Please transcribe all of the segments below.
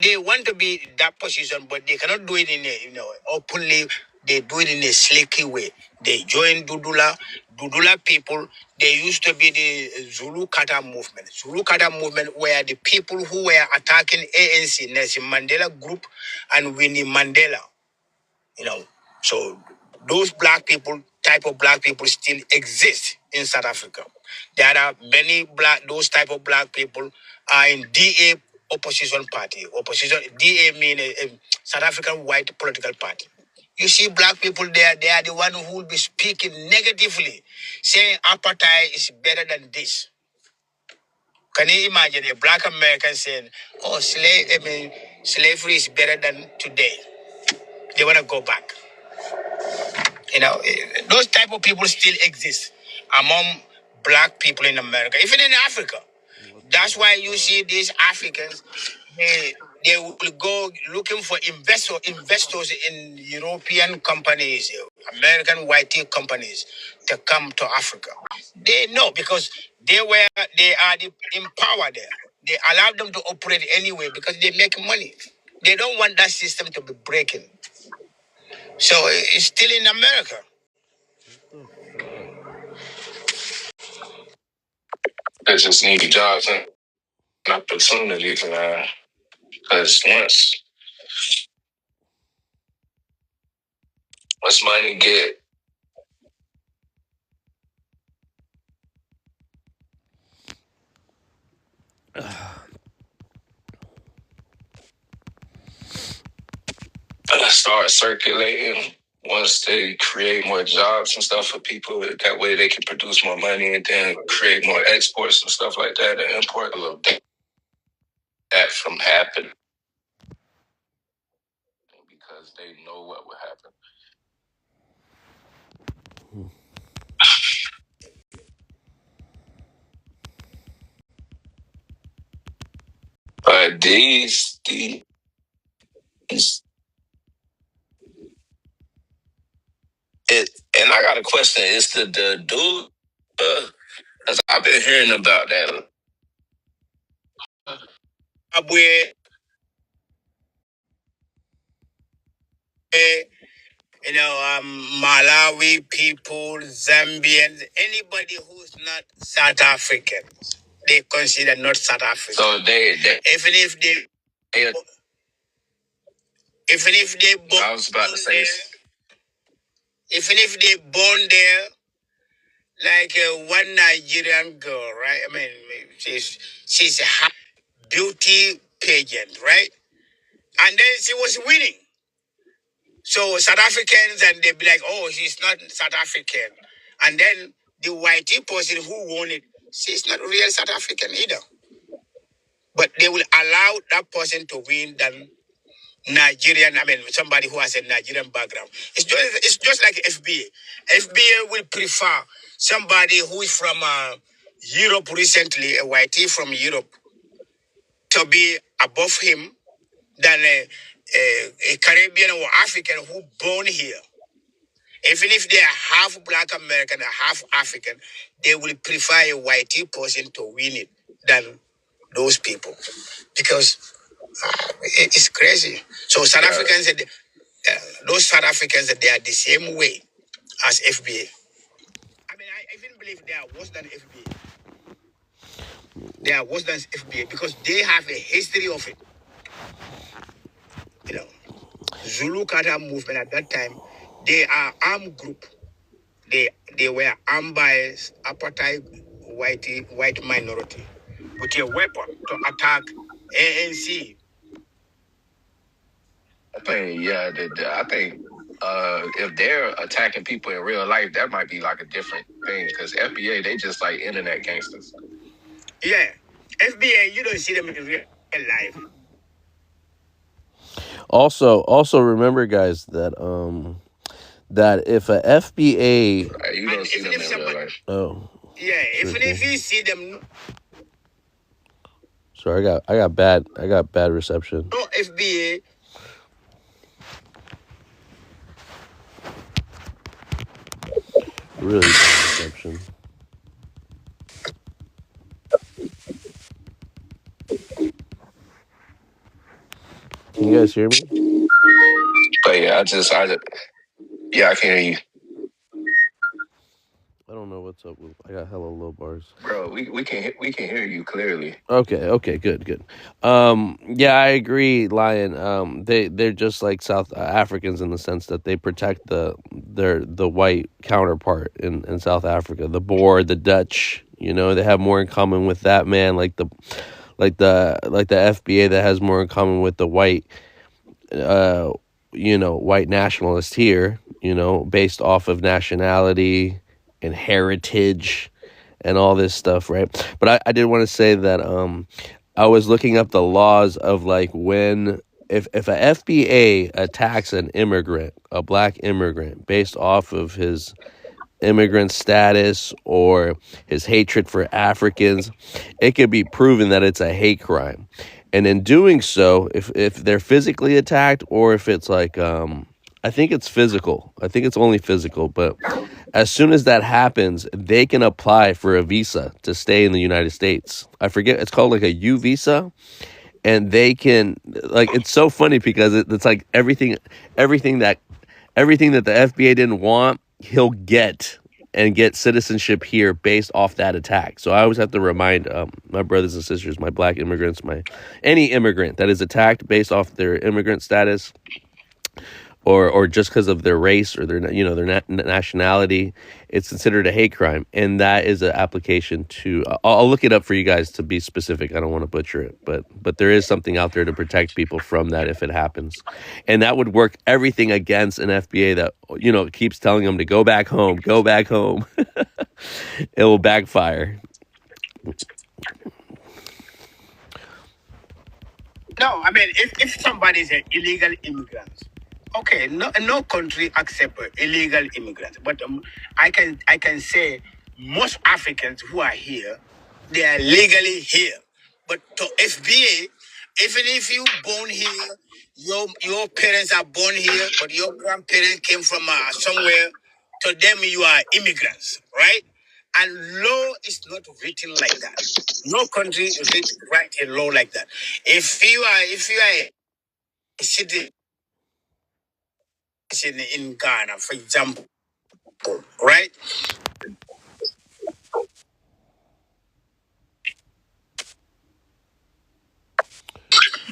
they want to be that position, but they cannot do it in a openly. They do it in a slicky way. They join Dudula people. They used to be the Zulu Kata movement. Zulu Kata movement were the people who were attacking ANC, Nelson Mandela group, and Winnie Mandela. You know, so those black people, type of black people, still exist in South Africa. There are many those type of black people are in DA opposition party. Opposition DA mean a South African white political party. You see black people there, they are the one who will be speaking negatively, saying apartheid is better than this. Can you imagine a black American saying, "Oh, slavery is better than today"? They want to go back. Those type of people still exist among black people in America, even in Africa. That's why you see these Africans, they will go looking for investors in European companies, American white companies to come to Africa. They know because they are in power there. They allow them to operate anyway because they make money. They don't want that system to be breaking. So it's still in America. They just need jobs and opportunities, man. Because once money get, start circulating, once they create more jobs and stuff for people, that way they can produce more money and then create more exports and stuff like that and import a little bit that from happening because they know what will happen. But these and I got a question. Is the dude? Because I've been hearing about that. Where Malawi people, Zambians, anybody who's not South African, they consider not South African. So even if they born, I was about to say, even if they born there, like one Nigerian girl, right? I mean, she's a beauty pageant, right? And then she was winning. So South Africans, and they be like, "Oh, she's not South African," and then the white person who won it, she's not real South African either. But they will allow that person to win than Nigerian. I mean, somebody who has a Nigerian background. It's just like FBA. FBA will prefer somebody who is from Europe recently, a whitey from Europe, to be above him than a Caribbean or African who born here. Even if they are half Black American or half African, they will prefer a whitey person to win it than those people because it's crazy. So South Africans, those South Africans, they are the same way as FBA. I mean, I even believe they are worse than FBA. They are worse than FBA because they have a history of it. Zulu Kata movement at that time, they are armed group. They were armed by apartheid white minority with a weapon to attack ANC. I think if they're attacking people in real life, that might be like a different thing because FBA, they just like internet gangsters. Yeah, FBA, you don't see them in real life. Also remember, guys, that if a FBA, you don't see them in real life. Oh, yeah, even if you see them. Sorry, I got bad reception. No FBA. Really bad reception. Can you guys hear me? But yeah, yeah, I can hear you. I don't know what's up with. I got hella low bars. Bro, we can hear you clearly. Okay, good. Yeah, I agree, Lion. They're just like South Africans in the sense that they protect the white counterpart in South Africa, the Boer, the Dutch. You know, they have more in common with that man, like the FBA that has more in common with the white, uh, white nationalist here. You know, based off of nationality and heritage and all this stuff, right? But I did want to say that I was looking up the laws of like when if a FBA attacks an immigrant, a black immigrant, based off of his immigrant status or his hatred for Africans, it could be proven that it's a hate crime. And in doing so, if they're physically attacked or if it's like I think it's physical. I think it's only physical, but as soon as that happens, they can apply for a visa to stay in the United States. I forget, it's called like a U visa, and they can like it's so funny because it's like everything that everything that the FBA didn't want, he'll get and get citizenship here based off that attack. So I always have to remind my brothers and sisters, my black immigrants, my any immigrant that is attacked based off their immigrant status or just because of their race or their nationality, it's considered a hate crime, and that is an application to. I'll look it up for you guys to be specific. I don't want to butcher it, but there is something out there to protect people from that if it happens, and that would work everything against an FBA that keeps telling them to go back home, go back home. It will backfire. No, I mean, if somebody is an illegal immigrant, okay, no country accept illegal immigrants. But I can say most Africans who are here, they are legally here. But to FBA, even if you born here, your parents are born here, but your grandparents came from somewhere. To them, you are immigrants, right? And law is not written like that. No country write a law like that. If you are a citizen in Ghana, for example, right?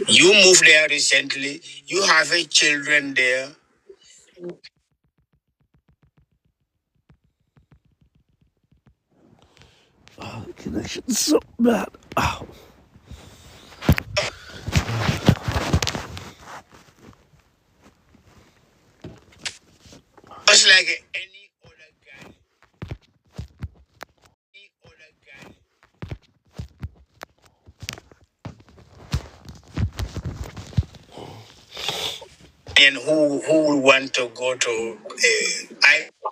You moved there recently. You have a children there. Oh, the connection's so bad. Oh. Just like any other guy, any other guy. And who would want to go to Ivory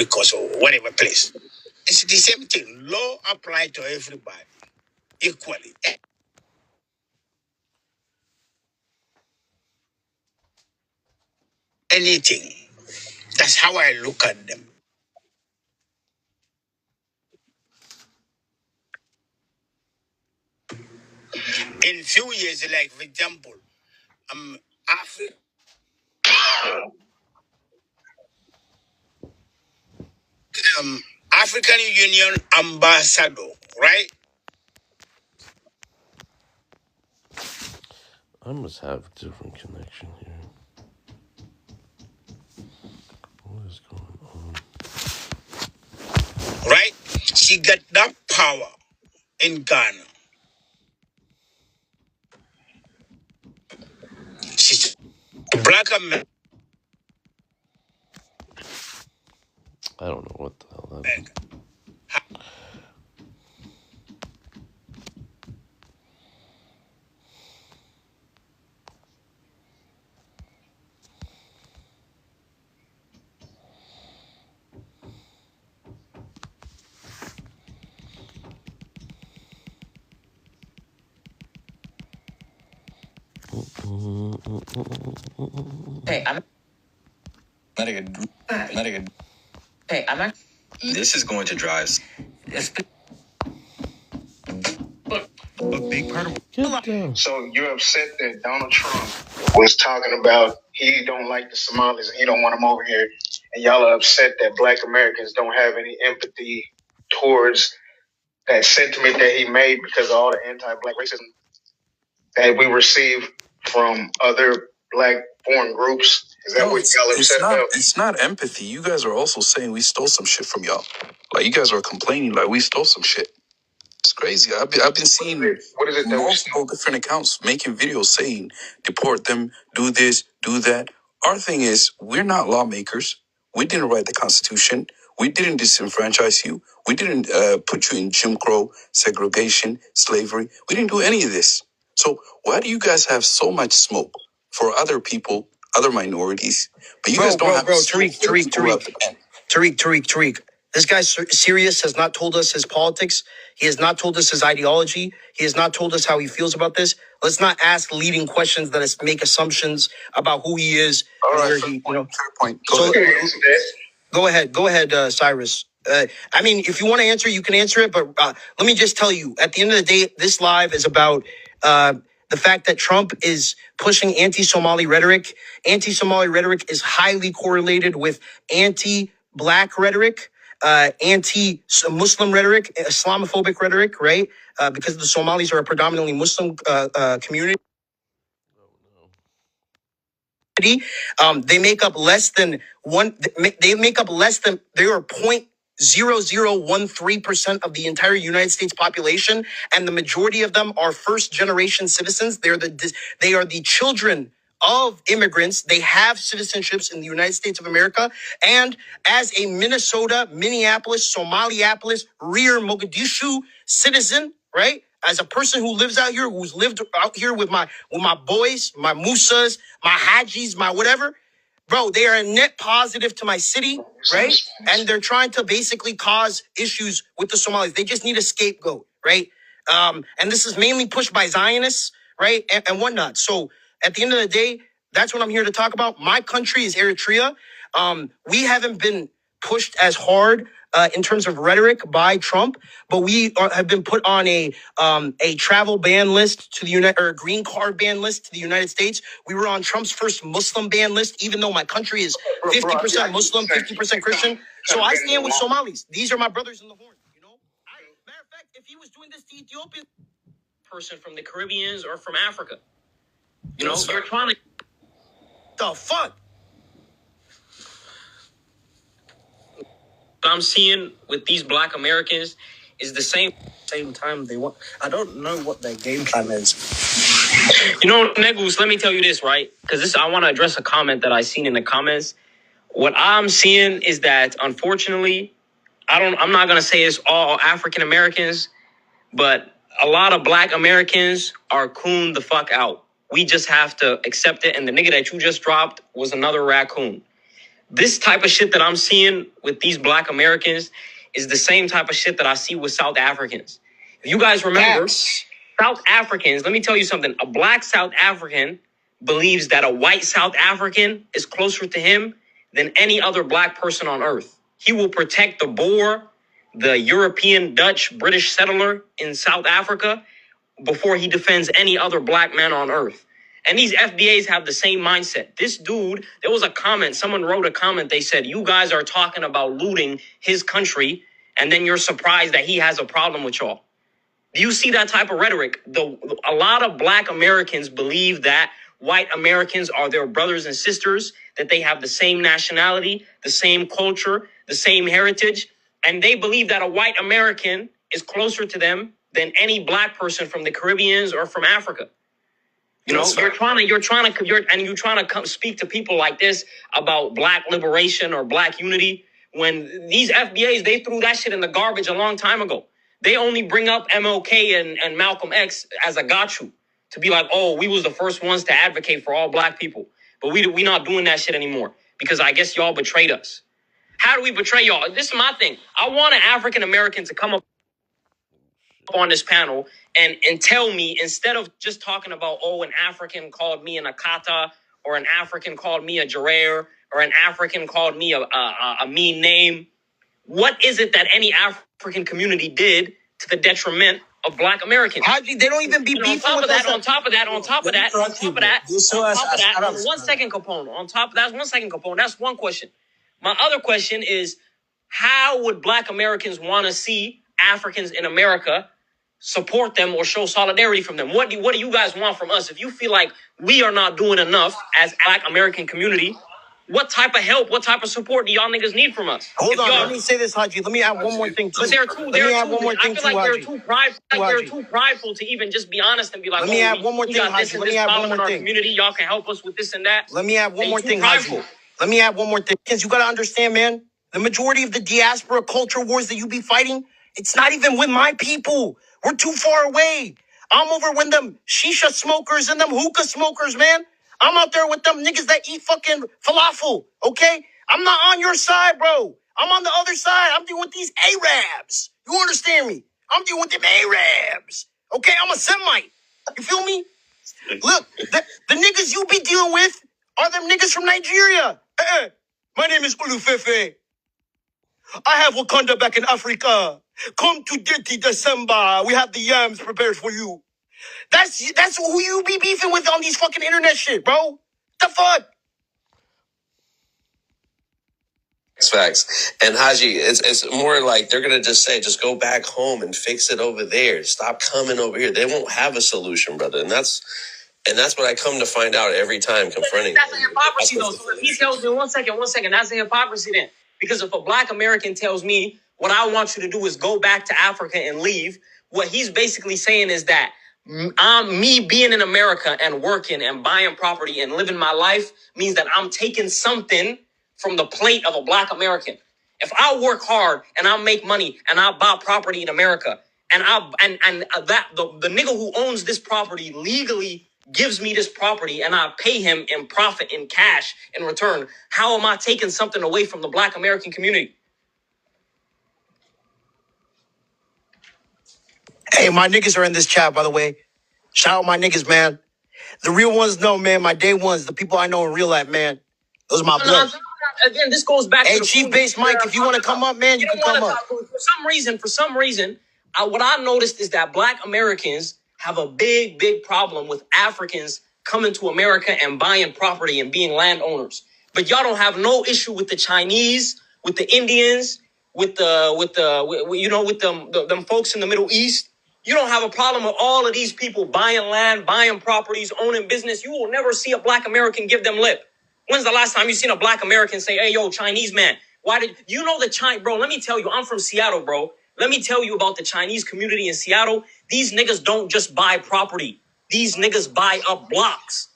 Coast or whatever place? It's the same thing. Law apply to everybody equally. Anything. That's how I look at them. In few years, like for example, Afri- African Union ambassador, right? I must have a different connection here. What is going on? Right? She got that power in Ghana. She's black American. I don't know what the hell that is. Hey, I'm not a good. Not a good. Hey, I'm not. This is going to drive. A big part of Get down. So you're upset that Donald Trump was talking about he don't like the Somalis and he don't want them over here, and y'all are upset that Black Americans don't have any empathy towards that sentiment that he made because of all the anti-Black racism that we receive from other Black foreign groups. Is that what y'all upset about? It's not empathy. You guys are also saying we stole some shit from y'all. Like you guys are complaining like we stole some shit. It's crazy. I've been seeing multiple different accounts making videos saying deport them, do this, do that. Our thing is we're not lawmakers. We didn't write the Constitution. We didn't disenfranchise you. We didn't put you in Jim Crow, segregation, slavery. We didn't do any of this. So why do you guys have so much smoke for other people, other minorities, but you guys don't have Tariq. This guy's serious, has not told us his politics. He has not told us his ideology. He has not told us how he feels about this. Let's not ask leading questions that make assumptions about who he is. All right, where he, fair point. Go ahead, Cyrus. I mean, if you want to answer, you can answer it. But let me just tell you, at the end of the day, this live is about the fact that Trump is pushing anti-Somali rhetoric. Anti-Somali rhetoric is highly correlated with anti-Black rhetoric, anti-Muslim rhetoric, Islamophobic rhetoric, right? Because the Somalis are a predominantly Muslim community. They make up less than one. They make up less than. They are 0.0013% of the entire United States population, and the majority of them are first-generation citizens. They are the children of immigrants. They have citizenships in the United States of America, and as a Minnesota, Minneapolis, Somaliapolis, Rear Mogadishu citizen, right? As a person who lives out here, who's lived out here with my boys, my Musas, my Hajis, my whatever, bro, they are a net positive to my city, right? And they're trying to basically cause issues with the Somalis. They just need a scapegoat, right? And this is mainly pushed by Zionists, right? And whatnot. So at the end of the day, that's what I'm here to talk about. My country is Eritrea. We haven't been pushed as hard in terms of rhetoric by Trump, but we have been put on a travel ban list to the or green card ban list to the United States. We were on Trump's first Muslim ban list, even though my country is 50% Muslim, 50% Christian. So I stand with Somalis. These are my brothers in the horn. You know, matter of fact, if he was doing this to Ethiopian person from the Caribbeans or from Africa, you know, you're trying to the fuck. What I'm seeing with these Black Americans is the same time they want. I don't know what their game plan is. You know, Negus, let me tell you this, right? Because I want to address a comment that I seen in the comments. What I'm seeing is that, unfortunately, I'm not gonna say it's all African Americans, but a lot of Black Americans are cooned the fuck out. We just have to accept it. And the nigga that you just dropped was another raccoon. This type of shit that I'm seeing with these Black Americans is the same type of shit that I see with South Africans. If you guys remember, South Africans, let me tell you something. A Black South African believes that a white South African is closer to him than any other Black person on earth. He will protect the Boer, the European, Dutch, British settler in South Africa before he defends any other Black man on earth. And these FBAs have the same mindset. This dude, there was a comment, someone wrote a comment, they said, you guys are talking about looting his country, and then you're surprised that he has a problem with y'all. Do you see that type of rhetoric? A lot of Black Americans believe that white Americans are their brothers and sisters, that they have the same nationality, the same culture, the same heritage, and they believe that a white American is closer to them than any Black person from the Caribbeans or from Africa. You know, you're trying to come speak to people like this about Black liberation or Black unity when these FBAs, they threw that shit in the garbage a long time ago. They only bring up MLK and Malcolm X as a got you to be like, oh, we was the first ones to advocate for all Black people. But we not doing that shit anymore because I guess y'all betrayed us. How do we betray y'all? This is my thing. I want an African American to come up on this panel and tell me, instead of just talking about, oh, an African called me an Akata, or an African called me a Jarer, or an African called me a mean name, what is it that any African community did to the detriment of Black Americans. Haji, they don't even be And beefing with us. on top of that, one second, Capone. That's one question. My other question is, how would Black Americans want to see Africans in America support them or show solidarity from them? What do you guys want from us? If you feel like we are not doing enough as Black American community, what type of help, what type of support do y'all niggas need from us? Hold on, let me say this, Haji. Let me add one more thing too. But I feel like they're too prideful to even just be honest and be like, let me add one more thing, Haji. Let me add one more thing. Community, y'all can help us with this and that. Let me add one more thing, Haji. Let me add one more thing. Because you got to understand, man, the majority of the diaspora culture wars that you be fighting, it's not even with my people. We're too far away. I'm over with them shisha smokers and them hookah smokers, man. I'm out there with them niggas that eat fucking falafel, okay? I'm not on your side, bro. I'm on the other side. I'm dealing with these Arabs. You understand me? I'm dealing with them Arabs, okay? I'm a Semite. You feel me? Look, the niggas you be dealing with are them niggas from Nigeria. My name is Ulufefe. I have Wakanda back in Africa. Come to Dirty December. We have the yams prepared for you. That's who you be beefing with on these fucking internet shit, bro. The fuck? It's facts. And Haji, it's more like they're gonna just say, just go back home and fix it over there. Stop coming over here. They won't have a solution, brother. And that's what I come to find out every time confronting. That's a hypocrisy, though. So if he tells me, one second, that's a hypocrisy then. Because if a Black American tells me what I want you to do is go back to Africa and leave, what he's basically saying is that me being in America and working and buying property and living my life means that I'm taking something from the plate of a Black American. If I work hard and I make money and I buy property in America and the nigga who owns this property legally gives me this property and I pay him in profit, in cash, in return, how am I taking something away from the Black American community? Hey, my niggas are in this chat, by the way. Shout out my niggas, man. The real ones know, man. My day ones, the people I know in real life, man. Those are my blood. Again, this goes back to the Chief Base Mike, if you want to come up, man, you can come up. For some reason, what I noticed is that Black Americans have a big problem with Africans coming to America and buying property and being landowners. But y'all don't have no issue with the Chinese, with the Indians, with them folks in the Middle East. You don't have a problem with all of these people buying land, buying properties, owning business. You will never see a Black American give them lip. When's the last time you seen a Black American say, hey, yo, Chinese man, why did you know the China, bro? Let me tell you, I'm from Seattle, bro. Let me tell you about the Chinese community in Seattle. These niggas don't just buy property. These niggas buy up blocks.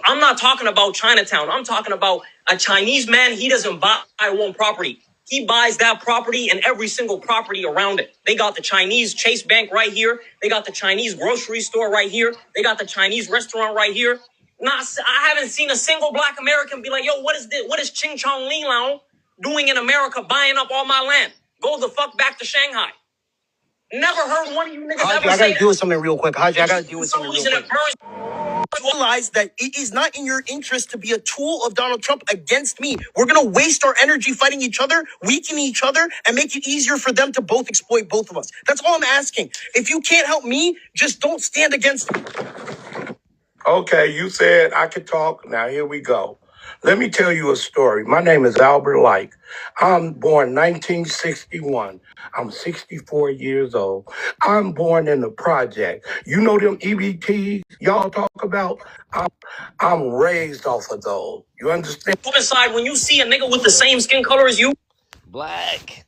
I'm not talking about Chinatown. I'm talking about a Chinese man. He doesn't buy one property. He buys that property and every single property around it. They got the Chinese Chase Bank right here. They got the Chinese grocery store right here. They got the Chinese restaurant right here. I haven't seen a single Black American be like, yo, what is this? What is Ching Chong Lee Lao doing in America buying up all my land? Go the fuck back to Shanghai. Never heard one of you niggas Haji, I gotta deal with something real quick. Haji, I gotta deal with something real quick. Realize that it is not in your interest to be a tool of Donald Trump against me. We're going to waste our energy fighting each other, weakening each other, and make it easier for them to both exploit both of us. That's all I'm asking. If you can't help me, just don't stand against me. Okay, you said I could talk. Now here we go. Let me tell you a story. My name is Albert Like. I'm born 1961. I'm 64 years old. I'm born in the project. You know them EBTs y'all talk about? I'm raised off of those. You understand? Inside, when you see a nigga with the same skin color as you. Black.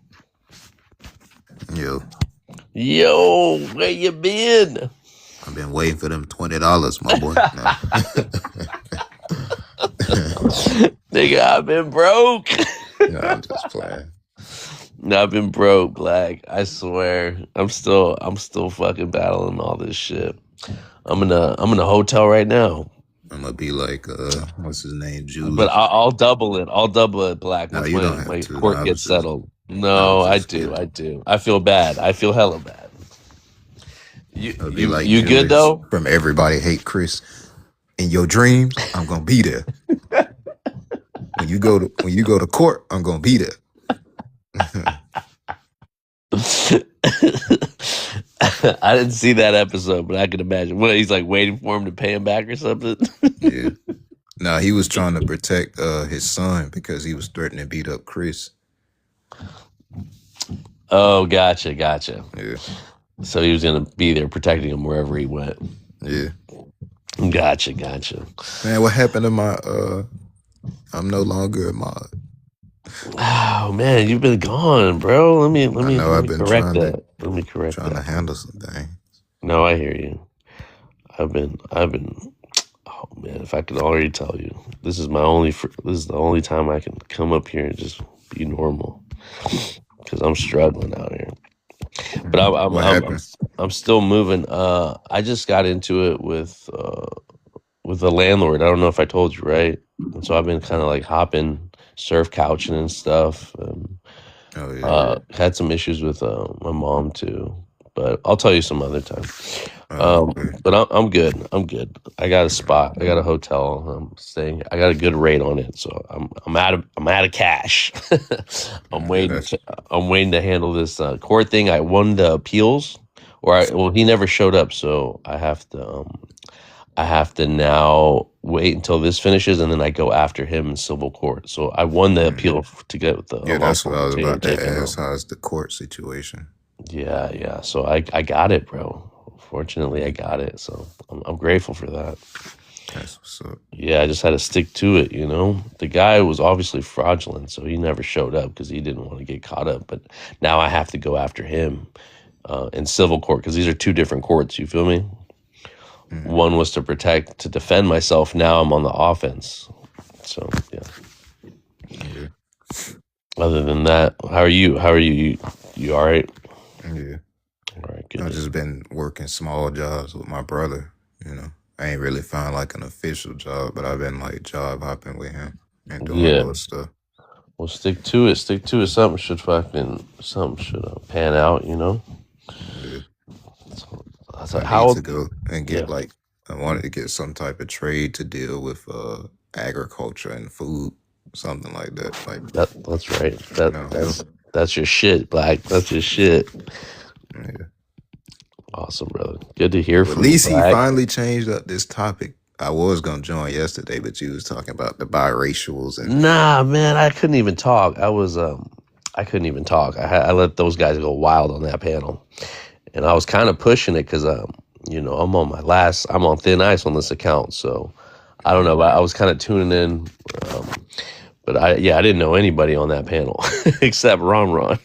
Yo, Where you been? I've been waiting for them $20, my boy. Nigga, I've been broke. No, I'm just playing. No, I've been broke, Black. I swear. I'm still fucking battling all this shit. I'm in a hotel right now. I'm gonna be like, what's his name, Julius? But I'll double it. I'll double it, Black. No, once you don't my have to. court No, I gets was just- settled. No, I do. I feel bad. I feel hella bad. It'll be like You Julius good though? From Everybody Hate Chris. In your dreams, I'm gonna be there. When you go to court, I'm gonna be there. I didn't see that episode, but I can imagine. What, he's like waiting for him to pay him back or something? Yeah. No, he was trying to protect his son because he was threatening to beat up Chris. Oh, gotcha. Yeah. So he was going to be there protecting him wherever he went. Yeah. Gotcha. Man, what happened to my I'm no longer a mod? Oh man, you've been gone, bro. Let me I know I've been correct trying that. Let me correct to that. handle some things. No, I hear you. I've been. Oh man, if I could already tell you, this is the only time I can come up here and just be normal because I'm struggling out here. But What happened? I'm still moving. I just got into it with the landlord. I don't know if I told you, right? And so I've been kind of like hopping, surf couching and stuff. Oh yeah. Had some issues with my mom too, but I'll tell you some other time. Okay. But I'm good. I got a spot. I got a hotel. I'm staying. I got a good rate on it, so I'm out of cash. I'm Yeah, waiting. that's I'm waiting to handle this court thing. I won the appeals, he never showed up, so I have to now wait until this finishes, and then I go after him in civil court. So I won the appeal to get the yeah, that's what I unlawful was retainer about to taken ask. out. How's the court situation? Yeah. So I got it, bro. Fortunately, I got it. So I'm grateful for that. That's what's up. Yeah, I just had to stick to it, you know. The guy was obviously fraudulent, so he never showed up because he didn't want to get caught up. But now I have to go after him in civil court because these are two different courts. You feel me? Mhm. One was to defend myself. Now I'm on the offense. So yeah. Yeah. Other than that, how are you? You all right? Yeah. All right, good. I've just been working small jobs with my brother, you know. I ain't really found like an official job, but I've been like job hopping with him and doing Yeah. little stuff. Well, stick to it. Something should pan out, you know. Yeah. So I how need old? to go and get Yeah. I wanted to get some type of trade to deal with agriculture and food, something like that. Like That's right. help. That's your shit, Black. That's your shit. Yeah. Awesome, brother. Good to hear Well, at from you, least he Black. finally changed up this topic. I was gonna join yesterday, but you was talking about the biracials and Nah, man, I couldn't even talk. I couldn't even talk. I let those guys go wild on that panel, and I was kind of pushing it because I'm on thin ice on this account, so I don't know. But I was kind of tuning in, but I didn't know anybody on that panel except Ron.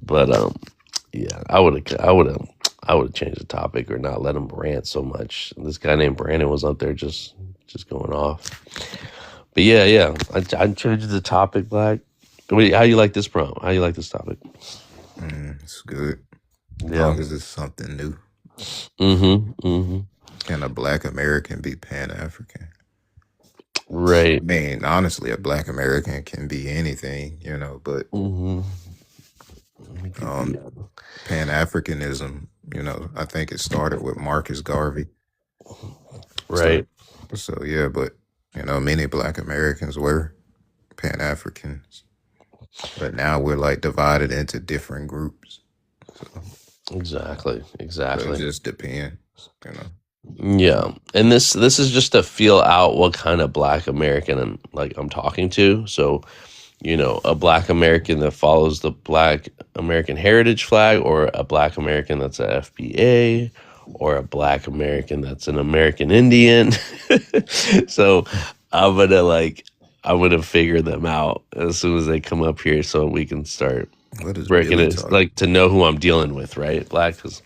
But yeah, I would have changed the topic or not let him rant so much. This guy named Brandon was up there just going off. But yeah, I changed the topic, Black. Wait, how you like this prompt? How you like this topic? it's good. As Yeah. long as it's something new. Can a Black American be Pan-African? Right. I mean, honestly, a Black American can be anything, you know, but Pan-Africanism, you know, I think it started with Marcus Garvey. Right. So yeah, but you know, many Black Americans were Pan-Africans, but now we're like divided into different groups. So Exactly. so it just depends, you know. Yeah, and this is just to feel out what kind of Black American I'm talking to. So, a Black American that follows the Black American heritage flag, or a Black American that's a FBA, or a Black American that's an American Indian. So I'm gonna figure them out as soon as they come up here, so we can start What is breaking Billy it, talking? like to know who I'm dealing with, right? Black, because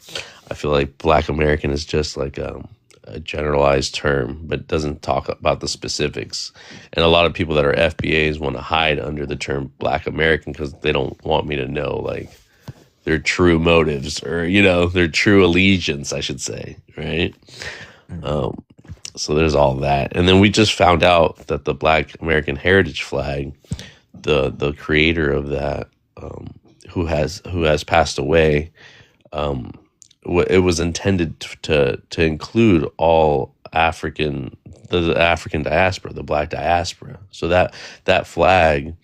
I feel like Black American is just like a generalized term, but doesn't talk about the specifics. And a lot of people that are FBAs want to hide under the term Black American because they don't want me to know like their true motives or their true allegiance, I should say, right? So there's all that, and then we just found out that the Black American heritage flag, the creator of that, who has passed away, it was intended to include all the African diaspora, the Black diaspora. So that flag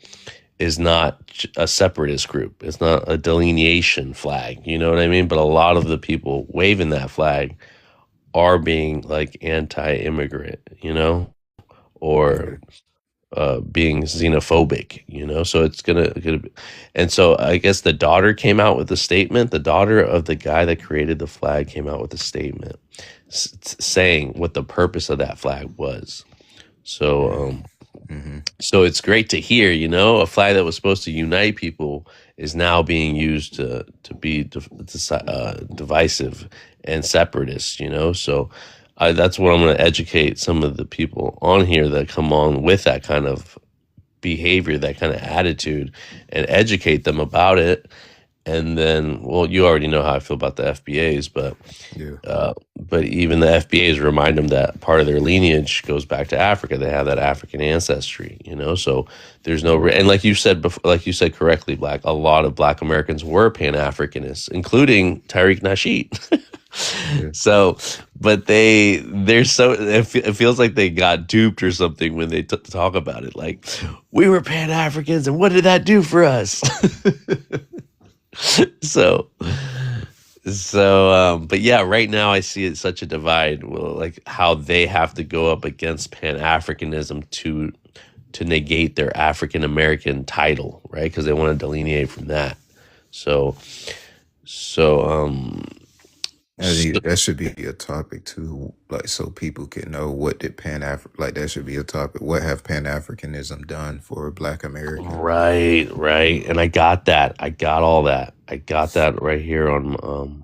is not a separatist group. It's not a delineation flag. You know what I mean? But a lot of the people waving that flag are being like anti-immigrant, you know, or Yeah. being xenophobic, you know. So it's gonna be, and so I guess the daughter came out with a statement. The daughter of the guy that created the flag came out with a statement saying what the purpose of that flag was. So Mm-hmm. so it's great to hear, you know, a flag that was supposed to unite people is now being used to be divisive and separatist, you know. So that's what I'm going to educate some of the people on here that come on with that kind of behavior, that kind of attitude, and educate them about it. And then, well, you already know how I feel about the FBAs, Yeah. but even the FBAs remind them that part of their lineage goes back to Africa. They have that African ancestry, you know. So there's no, and like you said before, like you said correctly, Black. A lot of Black Americans were Pan Africanists, including Tariq Nasheed. Yeah. So, but they're so it feels like they got duped or something when they talk about it. Like, we were Pan Africans, and what did that do for us? so but yeah, right now I see it such a divide. Well, like how they have to go up against Pan-Africanism to negate their African American title, right? Because they want to delineate from that. So I think that should be a topic too, like so people can know what did like that should be a topic. What have Pan Africanism done for Black Americans? right, and I got that. I got all that. I got that right here on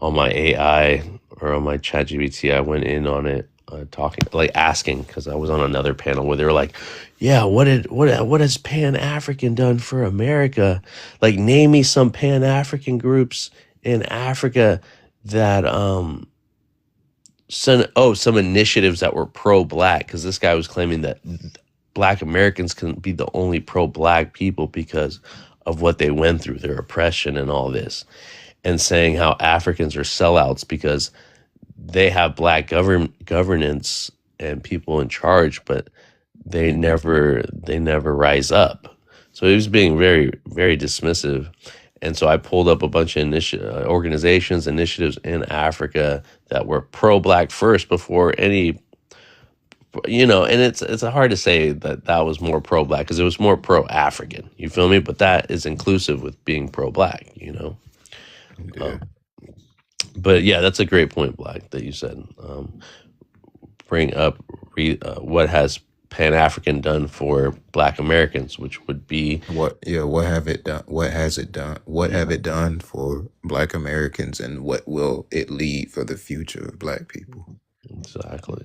my AI or on my ChatGPT. I went in on it, talking, like asking, because I was on another panel where they were like, "Yeah, what has Pan African done for America? Like, name me some Pan African groups in Africa that some initiatives that were pro Black." Because this guy was claiming that Black Americans can be the only pro Black people because of what they went through, their oppression and all this, and saying how Africans are sellouts because they have Black governance and people in charge, but they never rise up. So he was being very, very dismissive. And so I pulled up a bunch of organizations, initiatives in Africa that were pro-Black first before any, you know. And it's hard to say that was more pro-Black because it was more pro-African. You feel me? But that is inclusive with being pro-Black, you know. Yeah. But yeah, that's a great point, Black, that you said. Bring up what has Pan-African done for Black Americans, which would be What have it done? What has it done? What have it done for Black Americans, and what will it lead for the future of Black people? exactly.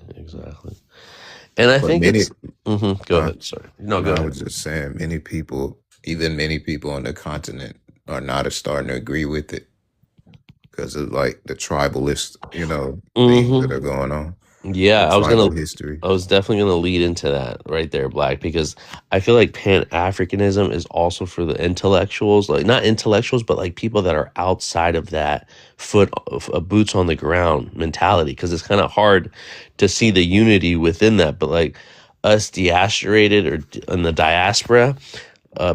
And I But think many, it's go huh? ahead. Sorry, no, No, go I ahead. was just saying, many people, even many people on the continent, are not starting to agree with it because of like the tribalist, things that are going on, Yeah, the tribal history. I was definitely gonna lead into that right there, Black, because I feel like Pan-Africanism is also for the intellectuals, like not intellectuals, but like people that are outside of that boots on the ground mentality, because it's kind of hard to see the unity within that. But like us deacerated or in the diaspora,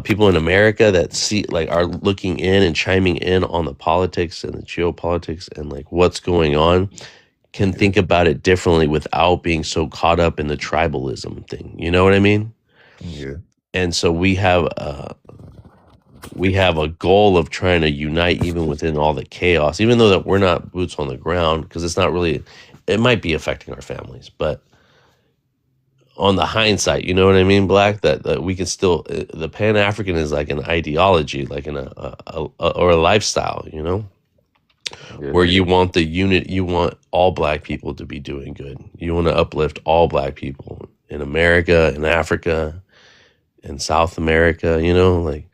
people in America that see like are looking in and chiming in on the politics and the geopolitics and like what's going on, can think about it differently without being so caught up in the tribalism thing. You know what I mean? Yeah. And so we have a goal of trying to unite even within all the chaos, even though that we're not boots on the ground, because it's not really, it might be affecting our families, but on the hindsight, you know what I mean, Black, that we can still, the Pan-African is like an ideology, like or a lifestyle, you know? Yeah. Where you want the unit, you want all Black people to be doing good. You want to uplift all Black people in America, in Africa, in South America, you know, like,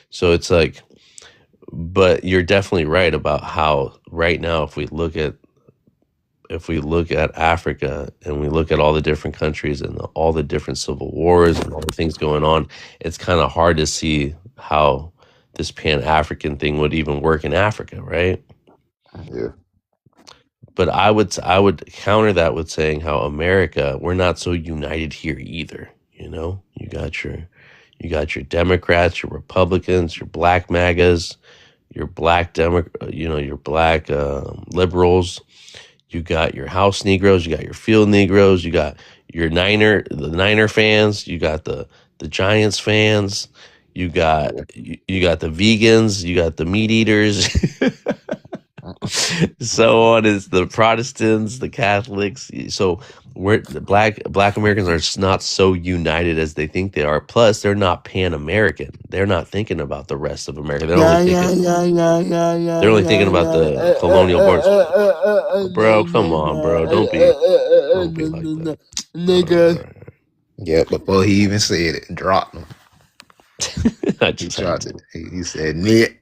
so it's like, but you're definitely right about how right now, if we look at Africa and we look at all the different countries and all the different civil wars and all the things going on, it's kind of hard to see how this Pan-African thing would even work in Africa, right? Yeah. But I would counter that with saying how America, we're not so united here either. You know, you got You got your Democrats, your Republicans, your black MAGAs, your black your black liberals. You got your House Negroes, you got your field Negroes, you got your the Niner fans, you got the Giants fans, you got the vegans, you got the meat eaters. So on is the Protestants, the Catholics. So the black Americans are not so united as they think they are. Plus, they're not Pan-American. They're not thinking about the rest of America. They're only thinking about the colonial borders. Bro, come on, bro. Don't be like that. Nigga. Yeah, before he even said it, dropped him. He dropped it. He said, "Nick."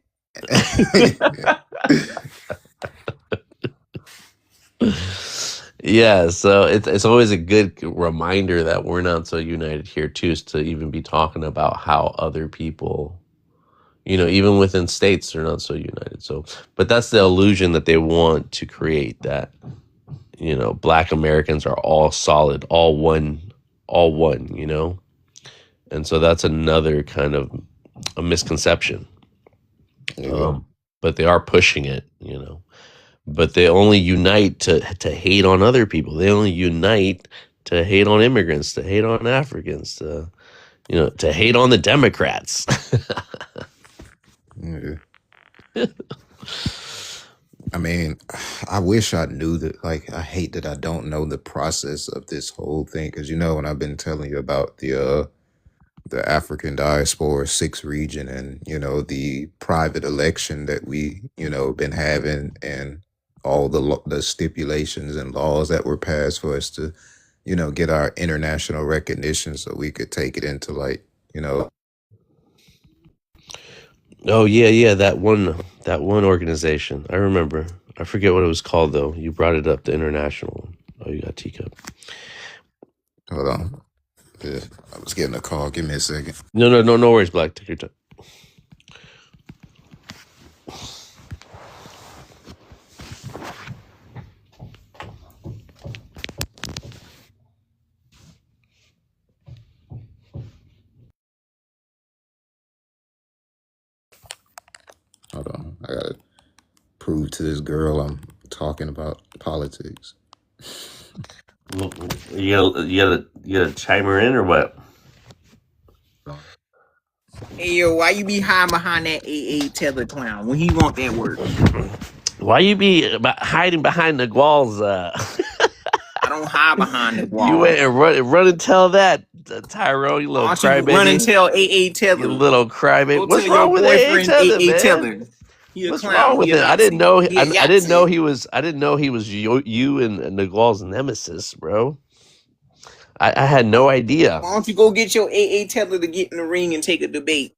Yeah, so it's always a good reminder that we're not so united here too, is to even be talking about how other people, even within states, they're not so united. So, but that's the illusion that they want to create, that black Americans are all solid, all one, and so that's another kind of a misconception. But they are pushing it, But they only unite to hate on other people. They only unite to hate on immigrants, to hate on Africans, to hate on the Democrats. I mean, I wish I knew that. Like, I hate that I don't know the process of this whole thing, because when I've been telling you about the African diaspora 6th region, and the private election that we been having, and all the stipulations and laws that were passed for us to get our international recognition, so we could take it into Oh yeah, that one organization. I remember. I forget what it was called though. You brought it up, the international. Oh, you got Teacup. Hold on. Yeah, I was getting a call. Give me a second. No worries, Black. Take your time. Hold on. I gotta prove to this girl I'm talking about politics. You gotta chime her in or what? Hey yo, why you be hiding behind that AA Tether clown when he want that work? Why you be hiding behind the walls? I don't hide behind the wall. You went and run and tell that, Tyrone, you little crybaby. Run and tell AA Tether. You little crybaby. What's wrong with AA Tether, man? What's wrong with it? I didn't know. I didn't know he was. I didn't know he was you and Nagual's nemesis, bro. I had no idea. Why don't you go get your AA Tether to get in the ring and take a debate?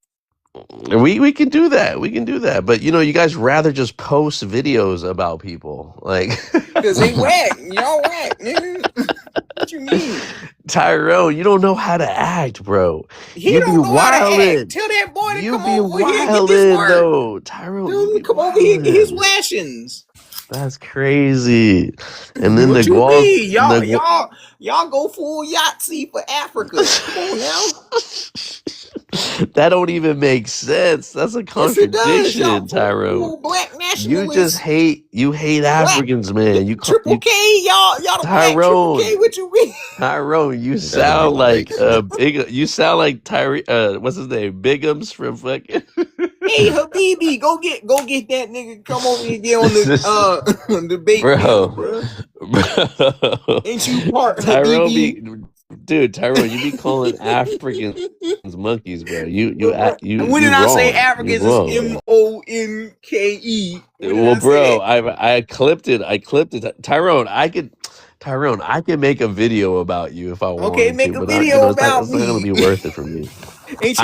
We can do that. We can do that. But you guys rather just post videos about people, like, because they whack. Y'all whack, nigga. What you mean? Tyrone, you don't know how to act, bro. He don't know how to act. Tell that boy to come over here and get this work. Though, Tyrone, dude, come over here and get his lashings. That's crazy. And then what you mean? Y'all go full Yahtzee for Africa. Come on now. That don't even make sense. That's a contradiction, Tyrone. Black nationalists. You just hate Africans, man. You Triple K, y'all the Tyrone. Black Triple K. What you mean? Tyrone, you sound like you sound like what's his name? Bigums from fucking. Hey Habibi, go get that nigga. Come over here and get on the debate, bro. Ain't you part Tyrone? Dude, Tyrone, you be calling Africans monkeys, bro. When did I say Africans is MONKE? Well, bro, I clipped it. Tyrone, I could make a video about you if I wanted to. Okay, make a video about me. It's not gonna be worth it for me.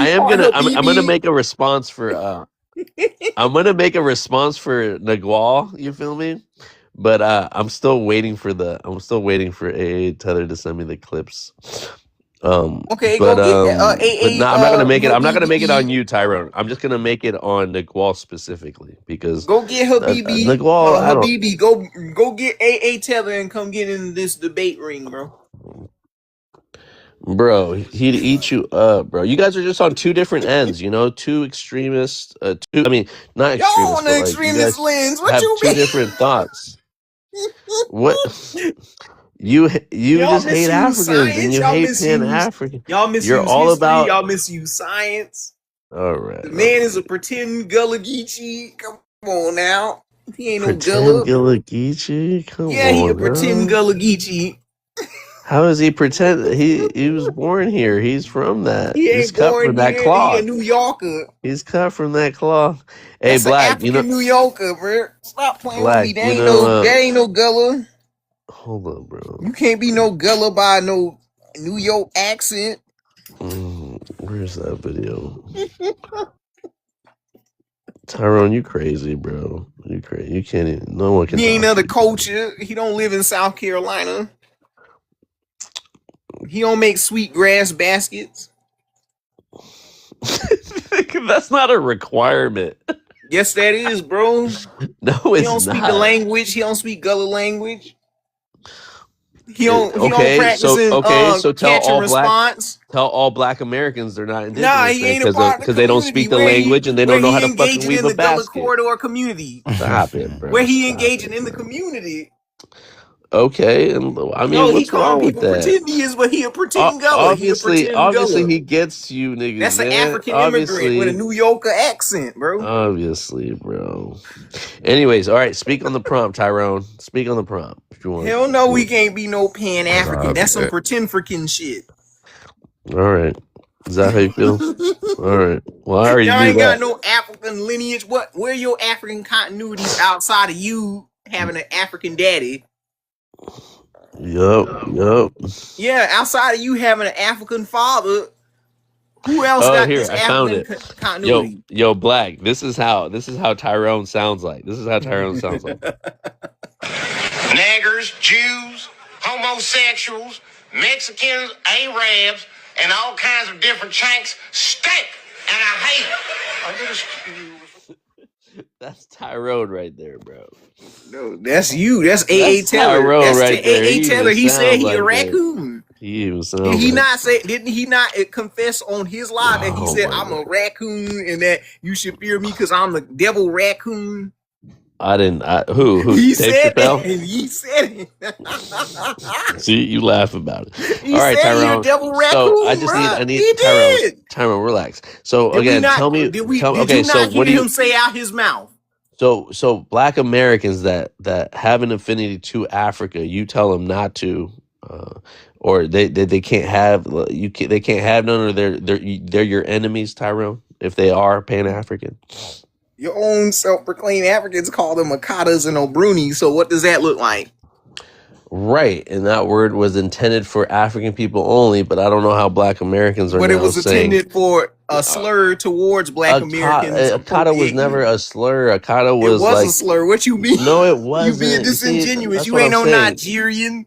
I'm gonna make a response for Nagual. You feel me? But I'm still waiting for AA Tether to send me the clips. Okay, but go get that. I'm not gonna make it. I'm not gonna make it on you, Tyrone. I'm just gonna make it on Nagual specifically, because go get Habibi. Nagual, Habibi, go get AA Tether and come get in this debate ring, bro. Bro, he'd eat you up, bro. You guys are just on two different ends, you know, two extremists. I mean, not Y'all extremists, on but the like you extremist guys lens. What have you two different thoughts. What mean? you Y'all just hate misuse Africans and science. you Y'all hate Pan misuse African. y'all You're misuse all history. about. Y'all misuse science. All right, The all man right. is a pretend Gullah Geechee. Come on now. He ain't no Pretend Gullah. Gullah Geechee. Come Yeah, he a on, pretend now. Gullah Geechee. How does he pretend? He was born here. He's from that. He He's ain't cut born from that here. He a cloth. New Yorker. He's cut from that cloth. Hey, That's an Black. You know, African New Yorker, bro. Stop playing with Black. me. You know. There ain't no Gullah. Hold on, bro. You can't be no Gullah by no New York accent. Where's that video? Tyrone, you crazy, bro. You crazy. You can't even. No one can He ain't talk to of the you. culture. He don't live in South Carolina. He don't make sweet grass baskets. That's not a requirement. Yes, that is, bro. No, He it's don't speak the not. language. He don't speak Gullah language. He don't Okay, practice so in tell catch and all black response. Americans they're not Nah, indigenous he then ain't a part of the because they don't community speak the language and they where don't know how he to fucking engaging weave in a the Gullah basket. corridor community. Stop it, bro. Where he Stop engaging it, in the bro. community. Okay, and I mean, No, he what's calling wrong with people that? pretendians, but he a pretend Gullah. He a Obviously, pretend Gullah. he gets you niggas, That's an man. African immigrant with a New Yorker accent, bro. Obviously, bro. Anyways, all right. Speak on the prompt, Tyrone. Speak on the prompt if you want. Hell no, we can't be no Pan African. Nah, That's some man. pretend freaking shit. All right. Is that how you feel? All right. Well, I already Y'all knew ain't got that. no African lineage. Where your African continuities outside of you having an African daddy? Yup. Yeah, outside of you having an African father, who else Oh, got here this I found African it. continuity? Yo, Black. This is how Tyrone sounds like. This is how Tyrone sounds like. Niggers, Jews, homosexuals, Mexicans, Arabs, and all kinds of different chanks stink, and I hate it. I get excused. That's Tyrone right there, bro. No, that's you. That's A.A. That's Taylor. Tyrone That's right there. A.A. He even Taylor. He said sounds he a like that. raccoon. He even Did sounds he like. not say? Didn't he not confess on his live that he Oh said my I'm a god. raccoon and that you should fear me because I'm the devil raccoon? I didn't. Who? He Dave said that. Chappelle? He said it. See, you laugh about it. He All right, said he a Tyrone. devil So I raccoon, just bro. I need He did. Tyrone, relax. So Did we again, not? Did you okay, so not what hear do you, him say out his mouth? so black Americans that have an affinity to Africa, you tell them not to, or they can't have, they can't have none, or they're your enemies, Tyrone, if they are Pan-African. Your own self-proclaimed Africans call them Akatas and Obrunis. So what does that look like? Right, and that word was intended for African people only, but I don't know how black Americans are But it now was saying intended for a slur towards black Americans. Akata was never a slur. Akata It was was a like, slur. What you mean? no, it You being wasn't. You see, disingenuous. that's You what ain't I'm no saying. Nigerian.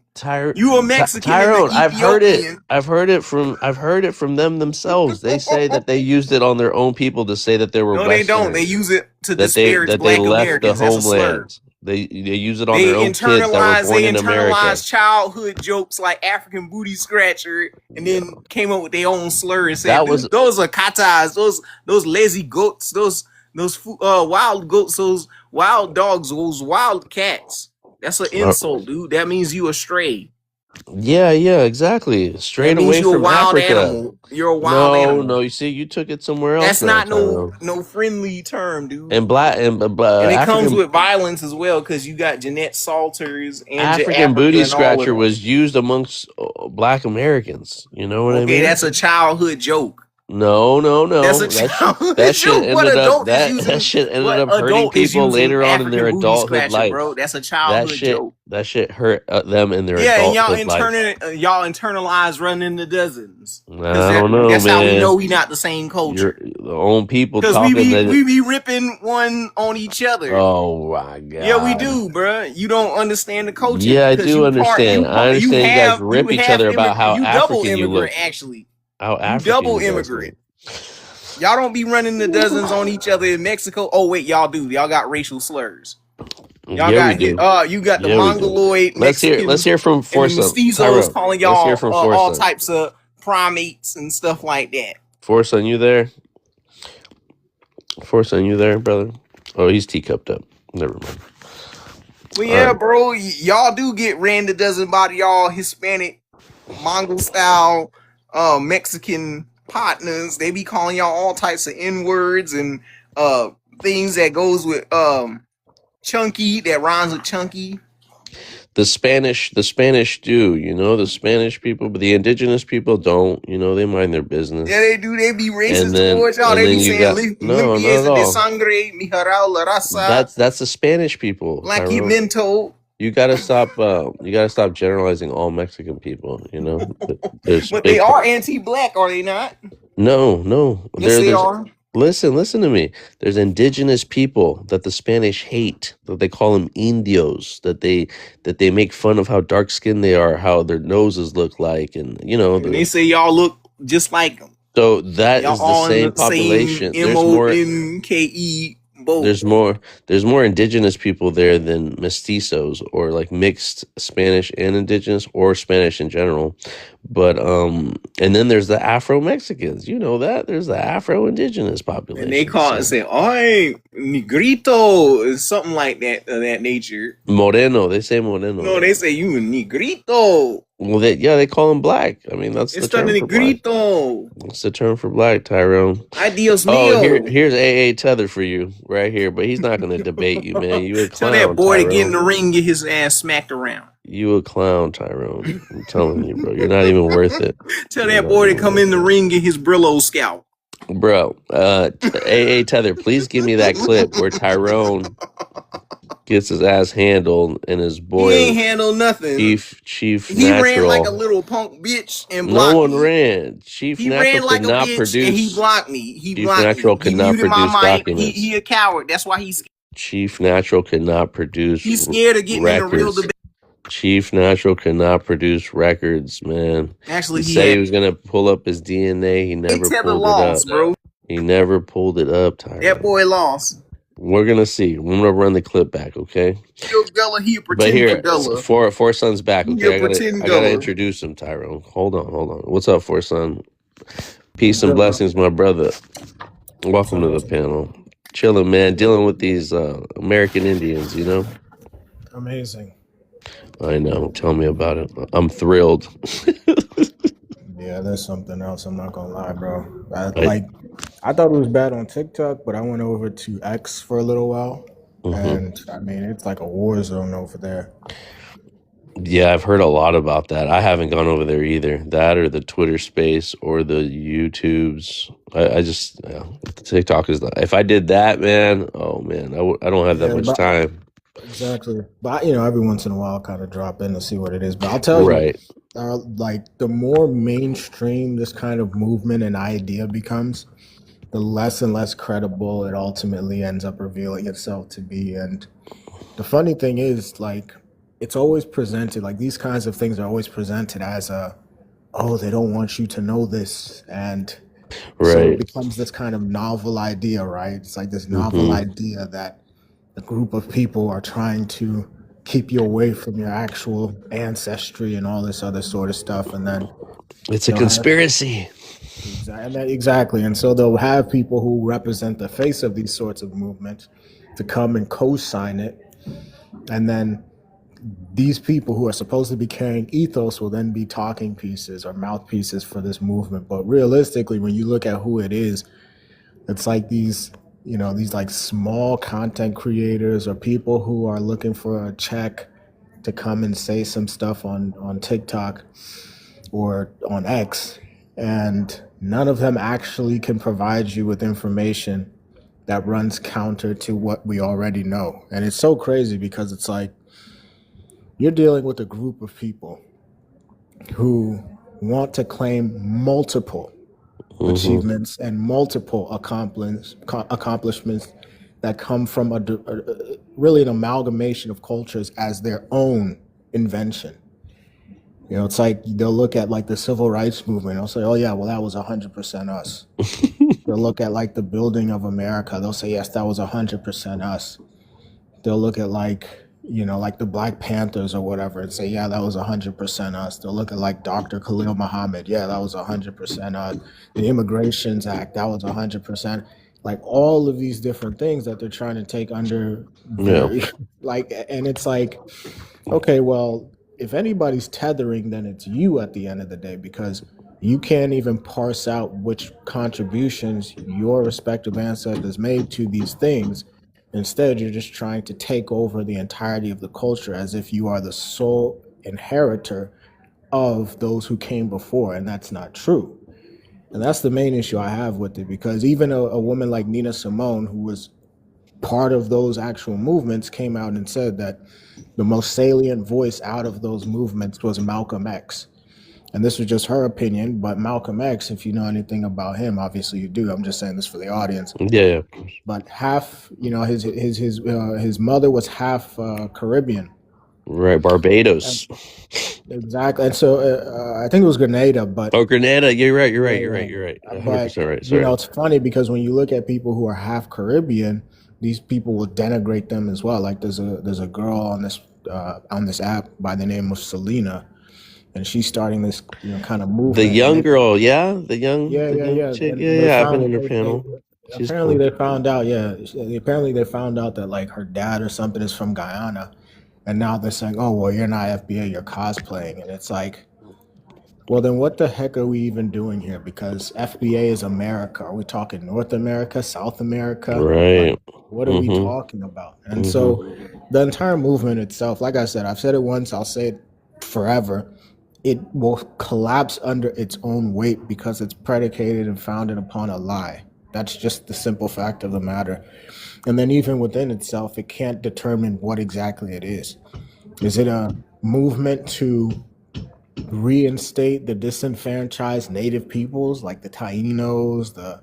You a Mexican and Tyrone, the Ethiopian. I've heard it from them themselves. They say that they used it on their own people to say that they were No, they don't. Westerners, They use it to that disparage they black left the Americans. That's a slur. homeland. They use it on their own kids that were born in America. Childhood jokes like African booty scratcher, and then came up with their own slur and said, That was "Those are katas, those lazy goats, those wild goats, those wild dogs, those wild cats." That's an insult, dude. That means you a stray. yeah, exactly. Straight That means away you're a from wild Africa. animal. You're a wild animal. No. You see, you took it somewhere else. That's now, not Tyrone. no friendly term, dude. And black and And it African comes with violence as well, because you got Jeanette Salters and African booty scratcher was used amongst black Americans. You know what I mean? That's a childhood joke. No. That's a childhood That shit joke. What ended up adult is using? that shit ended What up hurting adult is people using later on in African their booty adulthood scratcher, life. bro? That's a childhood joke. That shit hurt them in their Yeah, and adulthood life. y'all internalize running the dozens. I don't know, That's man. how we know we not the same culture. Your own people Because talking. we be ripping one on each other. Oh my god. Yeah, we do, bro. You don't understand the culture. Yeah, I do understand. I understand you guys rip each other about how African you look. Actually, how African double you guys immigrant. Y'all don't be running the dozens on each other in Mexico. Oh wait, y'all do. Y'all got racial slurs. Y'all we do. You got the Yeah, we do. Mongoloid Mexicans. Let's hear from and the Forza. mestizos Tyrone, calling let's hear y'all from all Forza. types of primates and stuff like that. Forson, you there? Forson, you there, brother? Oh, he's teacupped up. Never mind. Well, All yeah, right. bro, y'all do get ran that doesn't bother y'all Hispanic, Mongol style, Mexican partners. They be calling y'all all types of N-words and things that goes with chunky, that rhymes with chunky. The Spanish do, you know, the Spanish people, but the indigenous people don't, you know, they mind their business. Yeah, they do. They be racist And then- towards y'all. and They then be you saying got- no, not at limpieza de all. sangre, mijarao la raza, That's the Spanish people. Tyrone. blanquimento. You gotta stop generalizing all Mexican people, you know. There's But big- they are anti-black, are they not? No. Yes, they There's- are. Listen to me. There's indigenous people that the Spanish hate, that they call them indios, that they make fun of how dark skinned they are, how their noses look like, and you know. And they say y'all look just like them. So that Y'all is the all same in the population. same MONKE boat. There's more indigenous people there than mestizos or like mixed Spanish and indigenous or Spanish in general. But and then there's the Afro Mexicans. You know that there's the Afro indigenous population. And they call it, say, "Ay, negrito," something like that of that nature. Moreno. They say moreno. No, they say you negrito. Well, they call them black. I mean, that's It's the term for black. negrito. It's the term for black, Tyrone. Ay, Dios Oh, mío. here's AA Tether for you right here, but he's not going to debate you, man. You a Tell clown, that boy Tyrone. to get in the ring, get his ass smacked around. You a clown, Tyrone. I'm telling you, bro. You're not even worth it. Tell that boy to come in the ring, get his Brillo scalp. Bro, AA Tether, please give me that clip where Tyrone gets his ass handled and his boy He ain't handle nothing. Chief He Natural. ran like a little punk bitch and blocked No one me. ran. Chief He Natural ran like could a not bitch produce. and he blocked me. He Chief blocked Natural me. could He not muted my produce mic. documents. He a coward. That's why he's Chief Natural could not produce. scared of getting in a real records. debate. Chief Natural could not produce records, man. Actually, He he said he had was gonna pull up his DNA. He never Tether pulled lost, it up. bro. He never pulled it up, Tyrone. That boy lost. We're gonna see. I'm gonna run the clip back, okay? Still Gullah, he a But pretend here, Gullah. four sons back. He Okay, a pretend I gotta Gullah. introduce him, Tyrone. Hold on. What's up, four son? Peace and blessings, my brother. Welcome to the panel. Chilling, man. Dealing with these American Indians, you know. Amazing. I know. Tell me about it. I'm thrilled. Yeah, that's something else. I'm not gonna lie, bro. I thought it was bad on TikTok, but I went over to X for a little while, and I mean, it's like a war zone over there. Yeah, I've heard a lot about that. I haven't gone over there either. That or the Twitter space or the YouTubes. I just TikTok is not. If I did that, man, oh man, I don't have that Yeah, much but- time. Exactly, but every once in a while, kind of drop in to see what it is. But I'll tell Right. you, like the more mainstream this kind of movement and idea becomes, the less and less credible it ultimately ends up revealing itself to be. And the funny thing is, like, it's always presented, like these kinds of things are always presented as they don't want you to know this. And so it Right. becomes this kind of novel idea, right? It's like this novel idea that a group of people are trying to keep you away from your actual ancestry and all this other sort of stuff. And then It's a They'll have- conspiracy. exactly. And so they'll have people who represent the face of these sorts of movements to come and co-sign it. And then these people who are supposed to be carrying ethos will then be talking pieces or mouthpieces for this movement. But realistically, when you look at who it is, it's like these like small content creators or people who are looking for a check to come and say some stuff on TikTok or on X. And none of them actually can provide you with information that runs counter to what we already know. And it's so crazy because it's like you're dealing with a group of people who want to claim multiple achievements and multiple accomplishments that come from really an amalgamation of cultures as their own invention. It's like they'll look at like the civil rights movement. They'll say, "Oh yeah, well that was 100% us." They'll look at like the building of America. They'll say, "Yes, that was 100% us." They'll look at like like the Black Panthers or whatever, and say, yeah, that was 100% us. They'll look at like Dr. Khalil Muhammad, yeah, that was 100% us. The Immigrations Act, that was 100%. Like all of these different things that they're trying to take under Yeah. very, like, and it's like, okay, well, if anybody's tethering, then it's you at the end of the day, because you can't even parse out which contributions your respective ancestors made to these things. Instead, you're just trying to take over the entirety of the culture as if you are the sole inheritor of those who came before, and that's not true. And that's the main issue I have with it, because even a woman like Nina Simone, who was part of those actual movements, came out and said that the most salient voice out of those movements was Malcolm X. And this was just her opinion, but Malcolm X, if you know anything about him, obviously you do. I'm just saying this for the audience. Yeah. But half, his mother was half Caribbean. Right, Barbados. Exactly. And so I think it was Grenada, but Grenada. You're right. You're Yeah, yeah. right. 100% But right. Sorry. it's funny because when you look at people who are half Caribbean, these people will denigrate them as well. Like there's a girl on this app by the name of Selena, and she's starting this kind of movement. The young girl, yeah, the young chick. And Yeah, I've been in her panel. She's apparently cool. they found out that like her dad or something is from Guyana, and now they're saying, oh well, you're not FBA, you're cosplaying, and it's like, well, then what the heck are we even doing here? Because FBA is America. Are we talking North America, South America? Right. Like, what are we talking about? And so the entire movement itself, like I said, I've said it once, I'll say it forever. It will collapse under its own weight because it's predicated and founded upon a lie. That's just the simple fact of the matter. And then even within itself, it can't determine what exactly it is. Is it a movement to reinstate the disenfranchised native peoples like the Tainos, the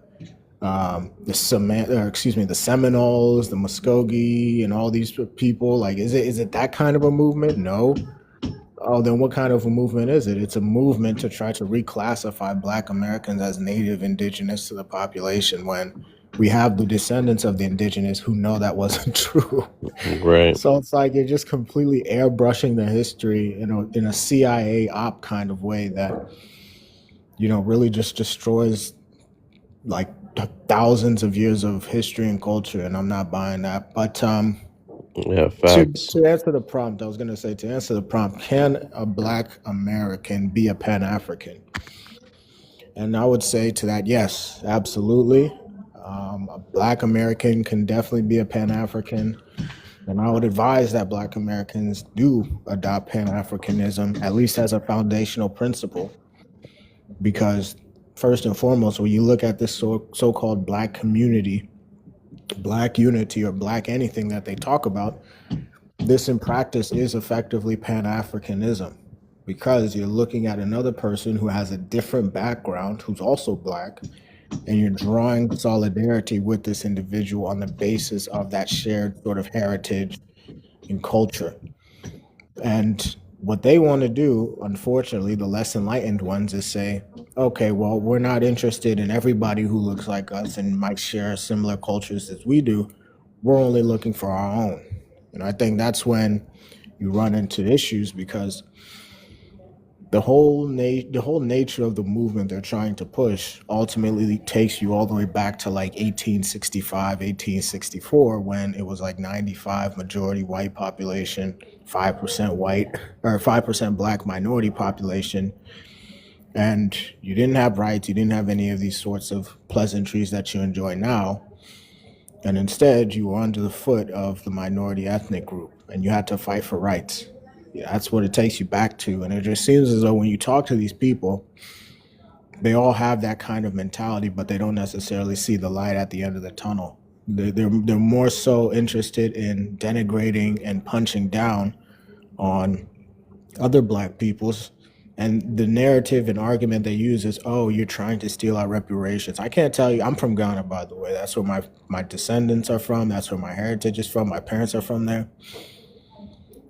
Seminoles, the Muskogee, and all these people? Like, is it that kind of a movement? No. Oh, then what kind of a movement is it? It's a movement to try to reclassify Black Americans as native indigenous to the population when we have the descendants of the indigenous who know that wasn't true. Right. So it's like you're just completely airbrushing the history in a CIA op kind of way that, really just destroys like thousands of years of history and culture. And I'm not buying that. But yeah, facts. To answer the prompt, I was going to say, can a Black American be a Pan-African? And I would say to that, yes, absolutely. A Black American can definitely be a Pan-African. And I would advise that Black Americans do adopt Pan-Africanism, at least as a foundational principle. Because first and foremost, when you look at this so-called Black community, Black unity, or Black anything that they talk about, this in practice is effectively Pan-Africanism, because you're looking at another person who has a different background, who's also Black, and you're drawing solidarity with this individual on the basis of that shared sort of heritage and culture. And what they want to do, unfortunately, the less enlightened ones, is say, okay, well, we're not interested in everybody who looks like us and might share similar cultures as we do. We're only looking for our own. And I think that's when you run into issues, because the whole nature of the movement they're trying to push ultimately takes you all the way back to like 1865, 1864, when it was like 95 majority white population, 5% white, or 5% Black minority population. And you didn't have rights, you didn't have any of these sorts of pleasantries that you enjoy now. And instead, you were under the foot of the minority ethnic group, and you had to fight for rights. Yeah, that's what it takes you back to. And it just seems as though when you talk to these people, they all have that kind of mentality, but they don't necessarily see the light at the end of the tunnel. They're more so interested in denigrating and punching down on other Black peoples. And the narrative and argument they use is, oh, you're trying to steal our reparations. I can't tell you. I'm from Ghana, by the way. That's where my descendants are from. That's where my heritage is from. My parents are from there.